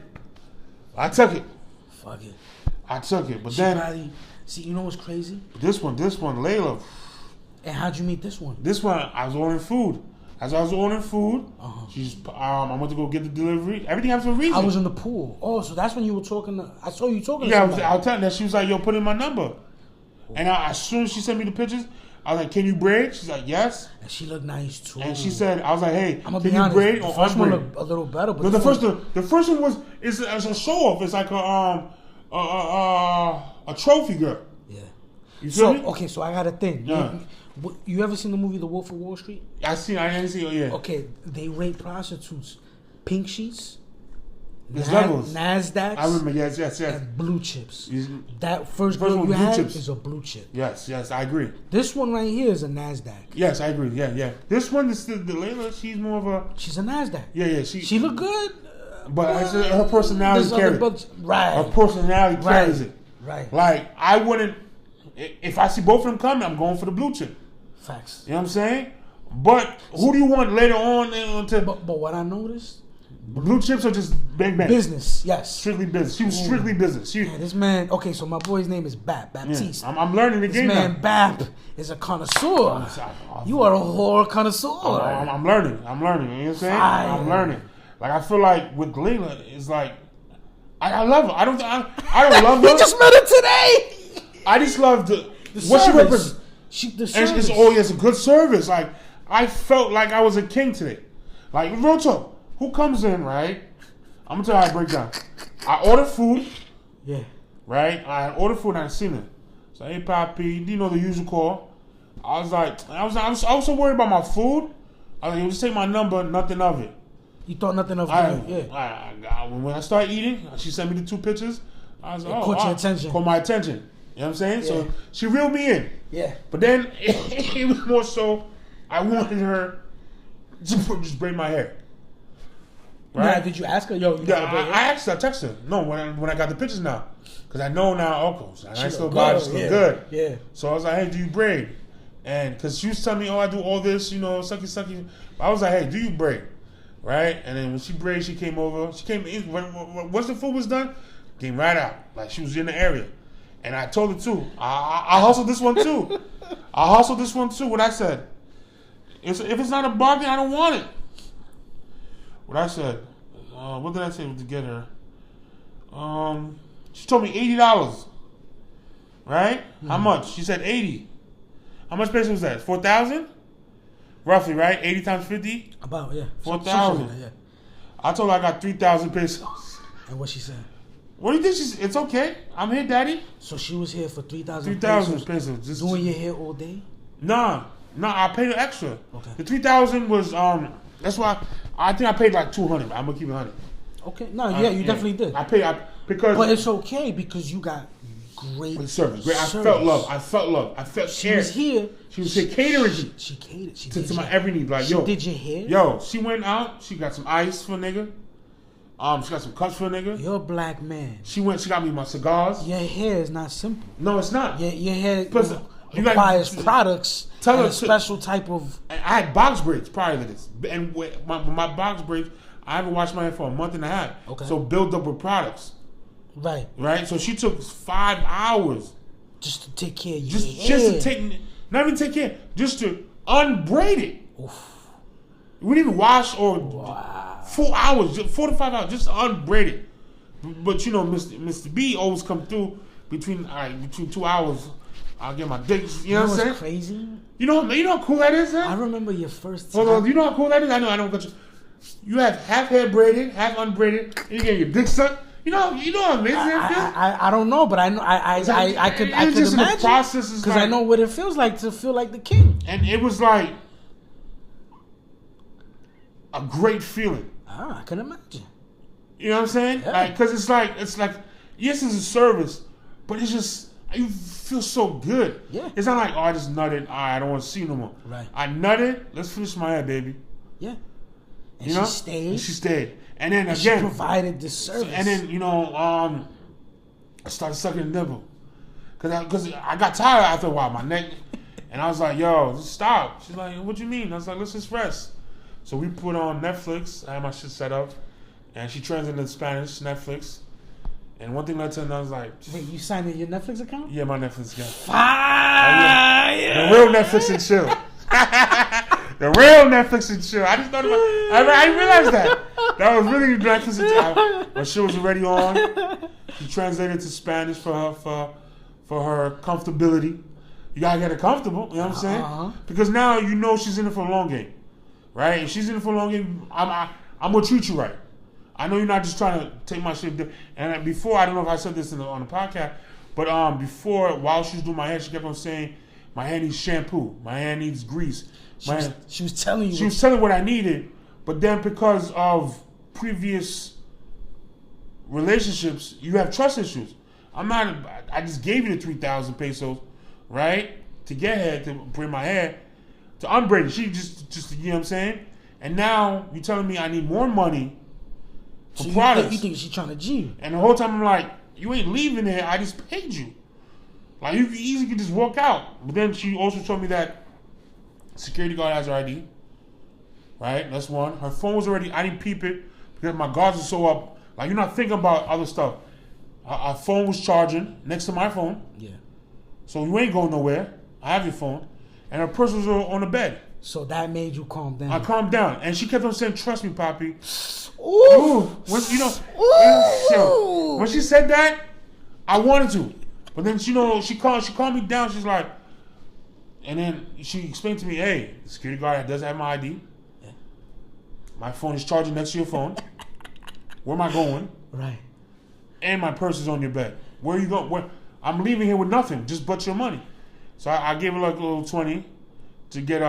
Fuck it. I took it, but she then probably, see, you know what's crazy? This one, Layla. And how'd you meet this one? This one, I was ordering food. As I was ordering food, I went to go get the delivery. Everything happens for a reason. I was in the pool. Oh, so that's when you were talking. I saw you talking. Yeah, to I was telling her. She was like, "Yo, put in my number." And as soon as she sent me the pictures, I was like, "Can you braid?" She's like, "Yes." And she looked nice too. And she said, "I was like, hey, I'm can you braid or the first one unbraid?" looked a little better, but No, the first one is a show off. It's like a trophy girl. Yeah. You feel me? Okay, so I got a thing. Yeah. You ever seen the movie The Wolf of Wall Street? I didn't see it. Yeah. Okay, they rate prostitutes. Pink sheets. There's levels. NASDAQs. I remember. Yes. And blue chips. You, That first girl you had is a blue chip. Yes, I agree. This one right here is a NASDAQ. Yes, I agree. Yeah. This one is the Layla. She's more of a. She's a NASDAQ. Yeah. She look good. But her personality carries it. Right. Her personality carries it. Right. Like, I wouldn't. If I see both of them coming, I'm going for the blue chip. Facts. You know what I'm saying? But who do you want later on? But what I noticed, blue chips are just bang. Business, yes. Strictly business. She was strictly business. This man. Okay, so my boy's name is Baptiste. Yeah. I'm learning the game. This man Bap is a connoisseur. You are a whore connoisseur. I'm learning. You know what I'm saying? I'm learning. Like, I feel like with Layla, it's like I love her. I don't love her. We just met her today. I just love what she represents. It's a good service. Like, I felt like I was a king today. Like, real talk. Who comes in, right? I'm gonna tell you how I break down. I order food. Yeah. Right? I ordered food and I seen it. So, hey, Papi, you know the usual call. I was like, I was so worried about my food. I was like, just take my number, nothing of it. You thought nothing of it? Yeah. When I started eating, she sent me the 2 pictures. I was like, caught your attention. Caught my attention. You know what I'm saying? Yeah. So she reeled me in. Yeah. But then it was more so, I wanted her to just braid my hair. Right? Now, did you ask her? Yo, you I asked her, I texted her. No, when I got the pictures now. Because I know now, nice little body, she look good. Yeah. So I was like, hey, do you braid? And because she was telling me, oh, I do all this, you know, sucky. I was like, hey, do you braid? Right? And then when she braided, she came over. She came in. Once the food was done, came right out. Like she was in the area. And I told her too. I hustled this one too. What I said. If it's not a bargain, I don't want it. What I said. What did I say to get her? She told me $80. Right? Mm-hmm. How much? She said 80. How much pesos was that? 4,000? Roughly, right? 80 times 50? About, yeah. 4,000. Yeah. I told her I got 3,000 pesos. And what she said? What do you think? It's okay. I'm here, daddy. So she was here for 3,000 3,000 pesos. Just doing your hair all day? Nah, I paid her extra. Okay. The 3,000 was, that's why I think I paid like 200. I'm going to keep it 100. Okay. No, yeah, you definitely did. Because. But it's okay because you got great service. Great. I felt love. I felt she was here. She was here catering. She catered. She to my every need. Like, yo. She did your hair? Yo, she went out. She got some ice for a nigga. She got some cups for a nigga. You're a black man. She got me my cigars. Your hair is not simple. No, it's not. Your hair Plus, requires products and a special type of... I had box braids prior to this. And my box braids, I haven't washed my hair for a month and a half. Okay. So build up with products. Right. So she took 5 hours. Just to take care of your hair. Just to take... Not even take care. Just to unbraid it. Oof. We didn't wash or... 4 hours, 4 to 5 hours, just unbraid it. But you know, Mr. B always come through between 2 hours. I'll get my dick. You know what I'm saying? Crazy. You know how cool that is, huh? I remember your first time. Hold on, you know how cool that is? I don't got you. You have half hair braided, half unbraided, and you get your dick sucked. You know how amazing that feels? I don't know, but I know I could imagine because I know what it feels like to feel like the king. And it was like a great feeling. I can imagine. You know what I'm saying? Yeah. Because it's like yes, it's a service, but it's just you feel so good. Yeah. It's not like I just nutted. I don't want to see you no more. Right. I nutted. Let's finish my hair, baby. Yeah. And you she know? stayed. And she stayed. And then and again, she provided the service. And then I started sucking the nipple because I got tired after a while. My neck, and I was like, "Yo, just stop." She's like, "What you mean?" I was like, "Let's just rest." So we put on Netflix. I had my shit set up, and she translated into Spanish Netflix. And one thing led to another. I was like, "Wait, you signed in your Netflix account?" Yeah, my Netflix account. Fire! The real Netflix and chill. The real Netflix and chill. I just thought about. I didn't realize that. That was really Netflix and chill. My shit was already on. She translated to Spanish for her comfortability. You gotta get her comfortable. You know what I'm saying? Because now you know she's in it for a long game. Right? If she's in it for a long game, I'm gonna treat you right. I know you're not just trying to take my shit. And before, I don't know if I said this on the podcast, but before, while she was doing my hair, she kept on saying, "My hair needs shampoo. My hair needs grease." She was telling you. She was telling what I needed, but then because of previous relationships, you have trust issues. I just gave you the 3,000 pesos, right, to get her to braid my hair. To unbraid it. She just you know what I'm saying? And now you're telling me I need more money for products. You think she's trying to G you. And the whole time I'm like, you ain't leaving here, I just paid you. Like you easily could just walk out. But then she also told me that security guard has her ID. Right? That's one. Her phone was already, I didn't peep it because my guards are so up. Like you're not thinking about other stuff. Her phone was charging next to my phone. Yeah. So you ain't going nowhere. I have your phone. And her purse was on the bed. So that made you calm down. I calmed down. And she kept on saying, "Trust me, Poppy." Ooh. When she said that, I wanted to. But then, she called me down. She's like, and then she explained to me, "Hey, the security guard does have my ID. Yeah. My phone is charging next to your phone. Where am I going? Right. And my purse is on your bed. Where are you going? I'm leaving here with nothing, just but your money." So I gave her like a little 20 to get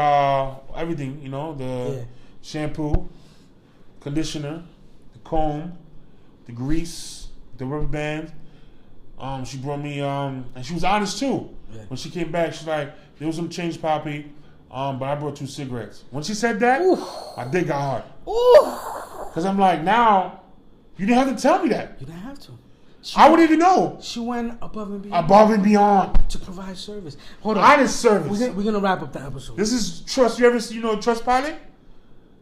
everything, the shampoo, conditioner, the comb, the grease, the rubber band. She brought me, and she was honest too. Yeah. When she came back, she's like, "There was some change, Poppy, but I brought 2 cigarettes." When she said that, my dick got hard. Because I'm like, now, you didn't have to tell me that. You didn't have to. I wouldn't even know. She went above and beyond. Above and beyond. To provide service. Hold on. Honest service. We're gonna wrap up the episode. This is Trust. You ever see, Trustpilot?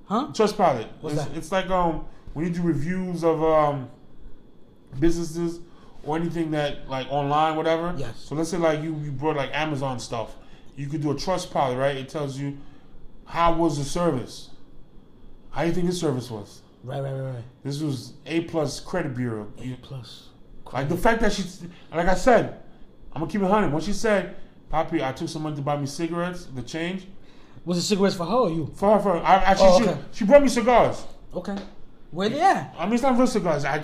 Huh? Trustpilot. What's that? It's like when you do reviews of businesses or anything that like online, whatever. Yes. So let's say like you brought like Amazon stuff. You could do a Trustpilot, right? It tells you how was the service. How do you think this service was? Right. This was A+ credit bureau. A+. Like the fact that like I said, I'm gonna keep it 100. When she said, "Papi, I took some money to buy me cigarettes, the change." Was it cigarettes for her or you? For her. Actually, she brought me cigars. Okay. Where they at? I mean, it's not real cigars. I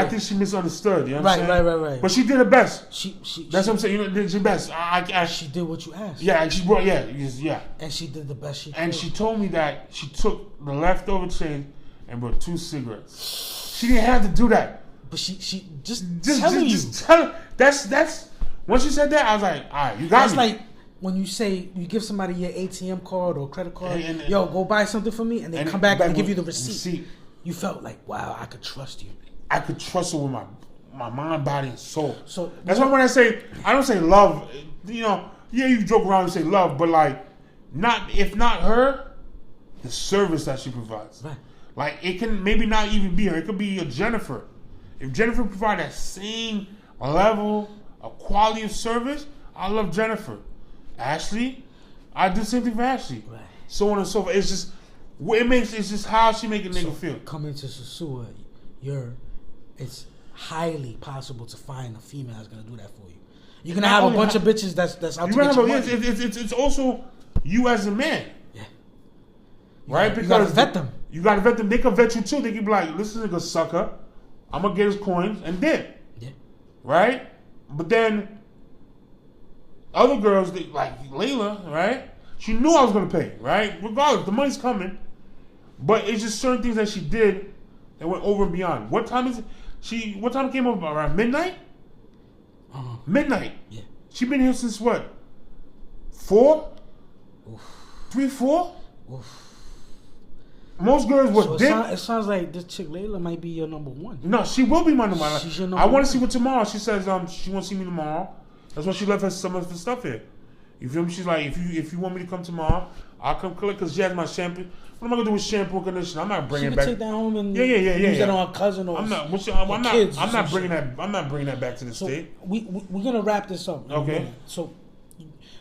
think she misunderstood. You know what I'm saying? Right. But she did her best. That's what I'm saying. Did her best. She did what you asked. Yeah, and she brought. Yeah. And she did the best she could. And she told me that she took the leftover change and brought 2 cigarettes. She didn't have to do that. But she just telling you. Tell her. That's when she said that, I was like, all right, you got me. That's like when you say you give somebody your ATM card or credit card, yo, go buy something for me, and they come back and give you the receipt. You felt like, wow, I could trust you. I could trust her with my mind, body, and soul. So that's why when I don't say love, you joke around and say love, but like, if not her, the service that she provides. Right. Like, it can maybe not even be her. It could be a Jennifer. If Jennifer provided that same level of quality of service, I love Jennifer. Ashley, I do the same thing for Ashley. Right. So on and so forth. It's just it's just how she make a nigga feel. Coming to Sosua, it's highly possible to find a female that's gonna do that for you. You're gonna have a bunch of bitches that's out to get your money. It's also you as a man. Yeah. Right? You gotta vet them. You gotta vet them. They can vet you too. They can be like, "This nigga sucker. I'm gonna get his coins and dip." Yeah. Right? But then other girls, like Layla, right? She knew I was gonna pay, right? Regardless, the money's coming. But it's just certain things that she did that went over and beyond. What time is it? What time came up? Around midnight? Midnight. Yeah. She been here since what? 4? Oof. 3, 4? Oof. Most girls were dick. It sounds like this chick Layla might be your number one. No, she will be my number one. She's your number I want one. to see what tomorrow. She says she want to see me tomorrow. That's why she left some of the stuff here. You feel me? She's like, if you want me to come tomorrow, I'll come collect because she has my shampoo. What am I gonna do with shampoo and conditioner? I'm not bringing it back. She can take that home and use that on her cousin or I'm not bringing that back to the state. We're gonna wrap this up. Okay. So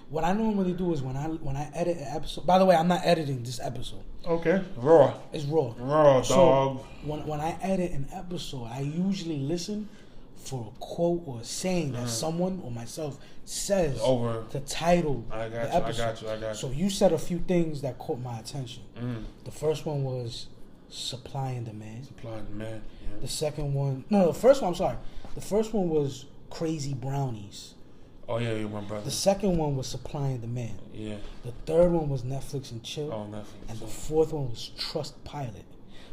what I normally do is when I edit an episode. By the way, I'm not editing this episode. Okay. Raw. It's raw. Raw, dog. So when I edit an episode, I usually listen for a quote or a saying that someone or myself says over the title the episode. I got you. So you said a few things that caught my attention. Mm. The first one was supply and demand. Supply and demand. Yeah. The second one, the first one, I'm sorry. The first one was crazy brownies. Oh yeah, you my brother. The second one was supply and demand. Yeah. The third one was Netflix and chill. Oh, Netflix. And the fourth one was Trustpilot.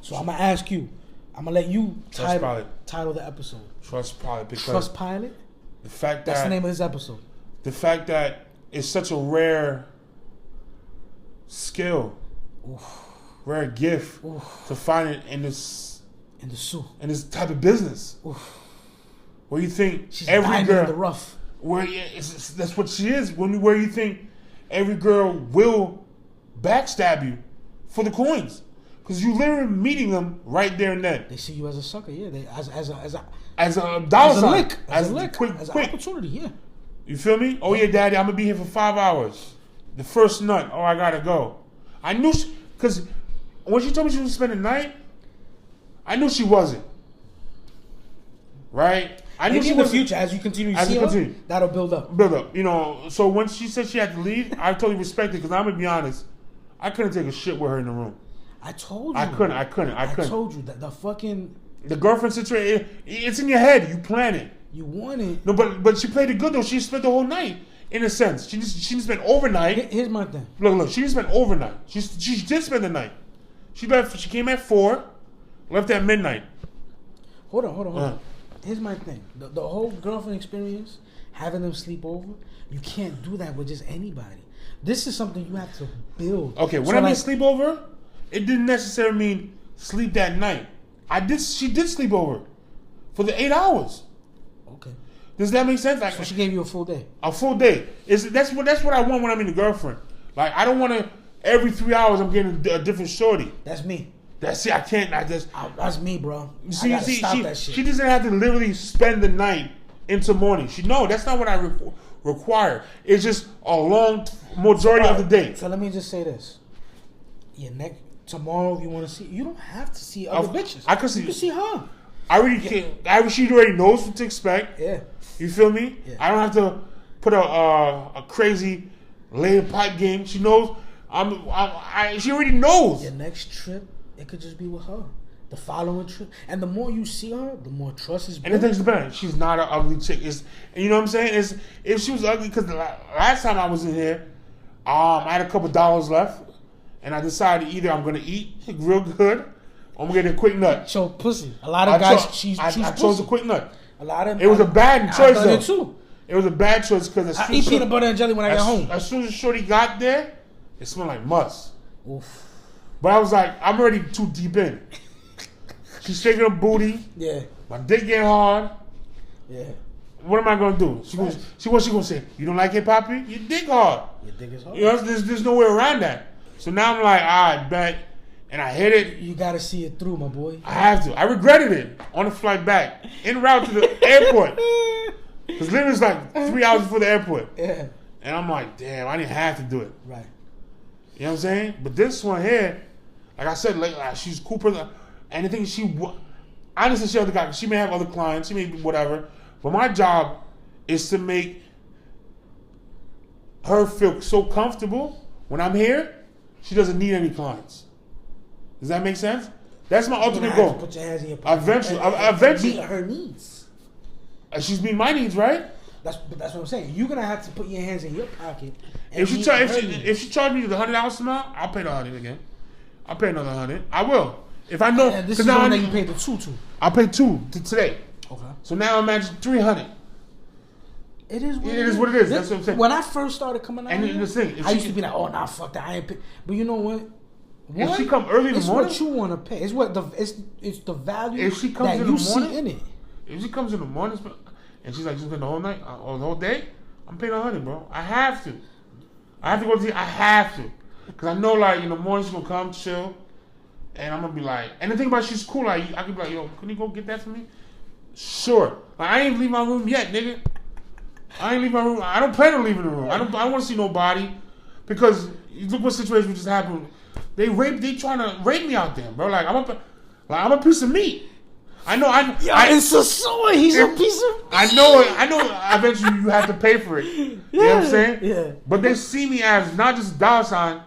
So I'm gonna ask you. I'm gonna let you title the episode. Trustpilot. Because Trustpilot. The fact that's that the name of this episode. The fact that it's such a rare skill, rare gift to find it in this type of business. Where you think she's every girl in the rough. Where that's what she is. Where you think every girl will backstab you for the coins. Because you literally meeting them right there and then. They see you as a sucker, yeah. They as a dollar sign, as a lick, quick an opportunity, yeah. You feel me? Oh yeah, daddy, I'm gonna be here for 5 hours. The first nut, I gotta go. I knew because when she told me she was spending the night, I knew she wasn't. Right? I knew maybe she in the wasn't. future, as you continue to see her, that'll build up. So when she said she had to leave, I totally respect it because I'm gonna be honest, I couldn't take a shit with her in the room. I told you. I couldn't. I told you that the girlfriend situation, it's in your head. You plan it. You want it. No, but she played it good though. She spent the whole night in a sense. She didn't spend overnight. Here's my thing. Look. She didn't spend overnight. She did spend the night. She left. She came at 4, left at midnight. Hold on. Here's my thing. The whole girlfriend experience, having them sleep over, you can't do that with just anybody. This is something you have to build. Okay, when I mean sleep over, it didn't necessarily mean sleep that night. She did sleep over for the 8 hours. Okay. Does that make sense? Like, So she gave you a full day. A full day. That's what I want when I'm in a girlfriend. Like, I don't want to every 3 hours I'm getting a different shorty. That's me. That's it. I can't. That's me, bro. See, I gotta stop that shit. She doesn't have to literally spend the night into morning. That's not what I require. It's just a long majority of the day. So let me just say this. Tomorrow, if you want to see, you don't have to see other bitches. I could see. You can see her. She already knows what to expect. Yeah. You feel me? Yeah. I don't have to put a crazy laid pipe game. She knows. She already knows. Your next trip, it could just be with her. The following trip, and the more you see her, the more trust is built. And the thing's better. She's not an ugly chick. And you know what I'm saying? If she was ugly, because the last time I was in here, I had a couple dollars left, and I decided either I'm gonna eat real good, or I'm gonna get a quick nut. So pussy. A lot of guys choose I chose a quick nut. A lot of it was a bad choice though. It too. It was a bad choice because I eat peanut butter and jelly when I get home. As soon as Shorty got there, it smelled like must. Oof. But I was like, I'm already too deep in. She's shaking her booty. Yeah. My dick getting hard. Yeah. What am I gonna do? What's she gonna say? You don't like it, Poppy? Your dick hard. Your dick is hard. You know, there's no way around that. So now I'm like, all right, bet. And I hit it. You gotta see it through, my boy. I have to. I regretted it on the flight back. En route to the airport. Because literally it's like 3 hours before the airport. Yeah. And I'm like, damn, I didn't have to do it. Right. You know what I'm saying? But this one here, like I said, she's a cool person. And the thing honestly, she other guy. She may have other clients. She may be whatever. But my job is to make her feel so comfortable when I'm here. She doesn't need any clients. Does that make sense? That's my ultimate goal. Put your hands in your pocket. Eventually, meet her needs. She's meeting my needs, right? That's what I'm saying. You're gonna have to put your hands in your pocket. And if she charge me the $100 amount, I'll pay the $100 again. I'll pay another $100. I will. If I know, this is the one that you paid the $2 to. I'll pay $2 today. Okay. So now I'm at $300. It is what it is. That's what I'm saying. When I first started coming out, and the thing, I used to be like, "Oh, nah, fuck that, I ain't pay." But you know what? If she come early in the morning, it's what you want to pay. It's what it's the value if she comes that in you the morning, see in it. If she comes in the morning and she's like, "You spend the whole night or the whole day," I'm paying $100, bro. I have to. I have to go to. I have to, because I know like in the morning she's gonna come chill, and I'm gonna be like. And the thing about she's cool. Like I could be like, "Yo, can you go get that for me?" Sure. Like I ain't leave my room yet, nigga. I ain't leave my room. I don't plan on leaving the room. I don't want to see nobody, because look what situation just happened. They trying to rape me out there, bro. Like I'm a piece of meat. I know. It's Sosua. He's a piece of. I know. Eventually, you have to pay for it. You know what I'm saying? Yeah. But they see me as not just a dollar sign,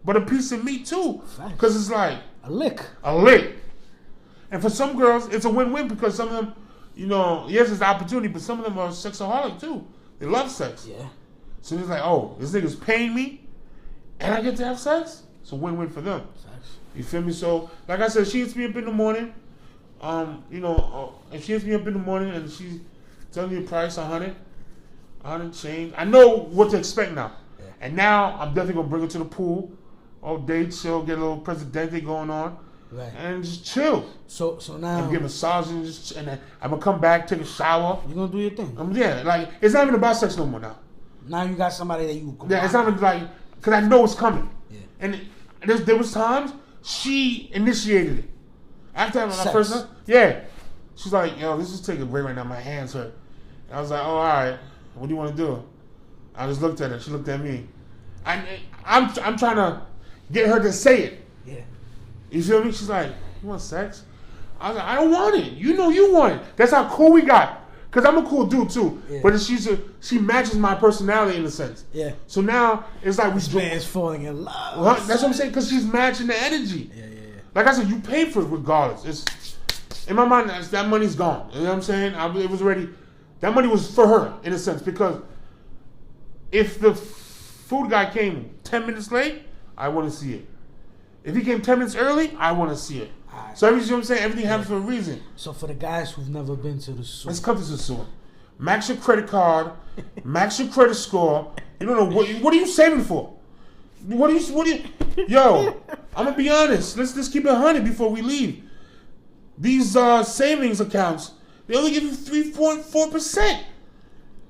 but a piece of meat too. Because it's like a lick. And for some girls, it's a win-win, because some of them, you know, yes, it's an opportunity, but some of them are sexaholic too. They love sex. Yeah. So it's like, oh, this nigga's paying me, and I get to have sex. It's a win-win for them. You feel me? So, like I said, she hits me up in the morning. If she hits me up in the morning and she's telling me the price, 100 change, I know what to expect now. Yeah. And now I'm definitely gonna bring her to the pool all day, chill, get a little Presidente going on, right, and just chill. So now and give massages, and then I'm gonna come back, take a shower. You gonna do your thing? Yeah, like it's not even about sex no more now. Now you got somebody that you. Yeah, it's not even like, because I know it's coming. Yeah. And there was times she initiated it. After my sex. first night, yeah, she's like, "Yo, this is taking a break right now. My hands hurt." And I was like, "Oh, all right. What do you want to do?" I just looked at her. She looked at me. I'm trying to get her to say it. Yeah. You feel me? She's like, "You want sex?" I was like, "I don't want it. You know you want it." That's how cool we got. Cause I'm a cool dude too. Yeah. But she matches my personality in a sense. Yeah. So now it's like this man's falling in love. Well, that's what I'm saying. Cause she's matching the energy. Yeah. Like I said, you pay for it regardless. It's in my mind, that money's gone. You know what I'm saying? It was already, that money was for her in a sense, because if the food guy came 10 minutes late, I want to see it. If he came 10 minutes early, I want to see it. Right. So you know what I'm saying? Everything happens for a reason. So for the guys who've never been to the store, let's come to the store. Max your credit card, max your credit score. You don't know what are you saving for? What are you? Yo, I'm gonna be honest. Let's keep it 100 before we leave. These savings accounts, They only give you 3.4%.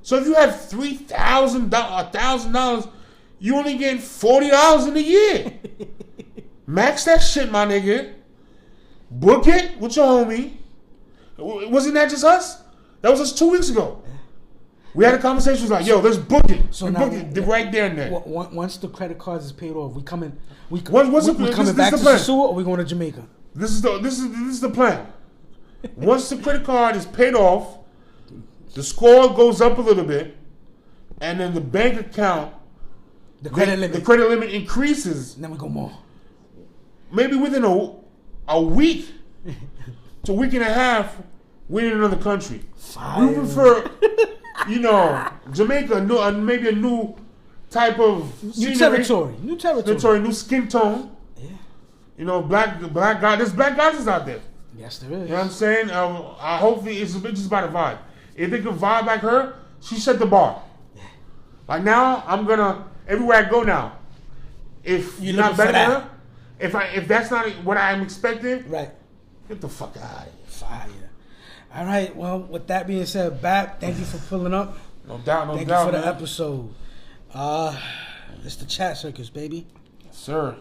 So if you have $1,000, you only getting $40 in a year. Max that shit, my nigga. Book it with your homie. Wasn't that just us? That was us 2 weeks ago. We had a conversation. Was like, yo, let's book it. So we booked it right there and there. Once the credit cards is paid off, we coming. We coming back to Sosua, or we going to Jamaica? This is the plan. Once the credit card is paid off, the score goes up a little bit, and then the bank account, the credit limit increases. And then we go more. Maybe within a week to a week and a half, we're in another country. Fire. We prefer, Jamaica, maybe a new type of scenery. New territory, new skin tone. Yeah. Black guy. There's black guys out there. Yes, there is. You know what I'm saying? I hopefully it's just about a vibe. If they can vibe like her, she set the bar. Yeah. Like now, I'm gonna everywhere I go now. If you're not better than her, if that's not what I'm expecting, right? Get the fuck out of here. Fire. All right. Well, with that being said, Bap, thank you for pulling up. No doubt. Thank you for the episode. It's the Chat Circus, baby. Yes, sir.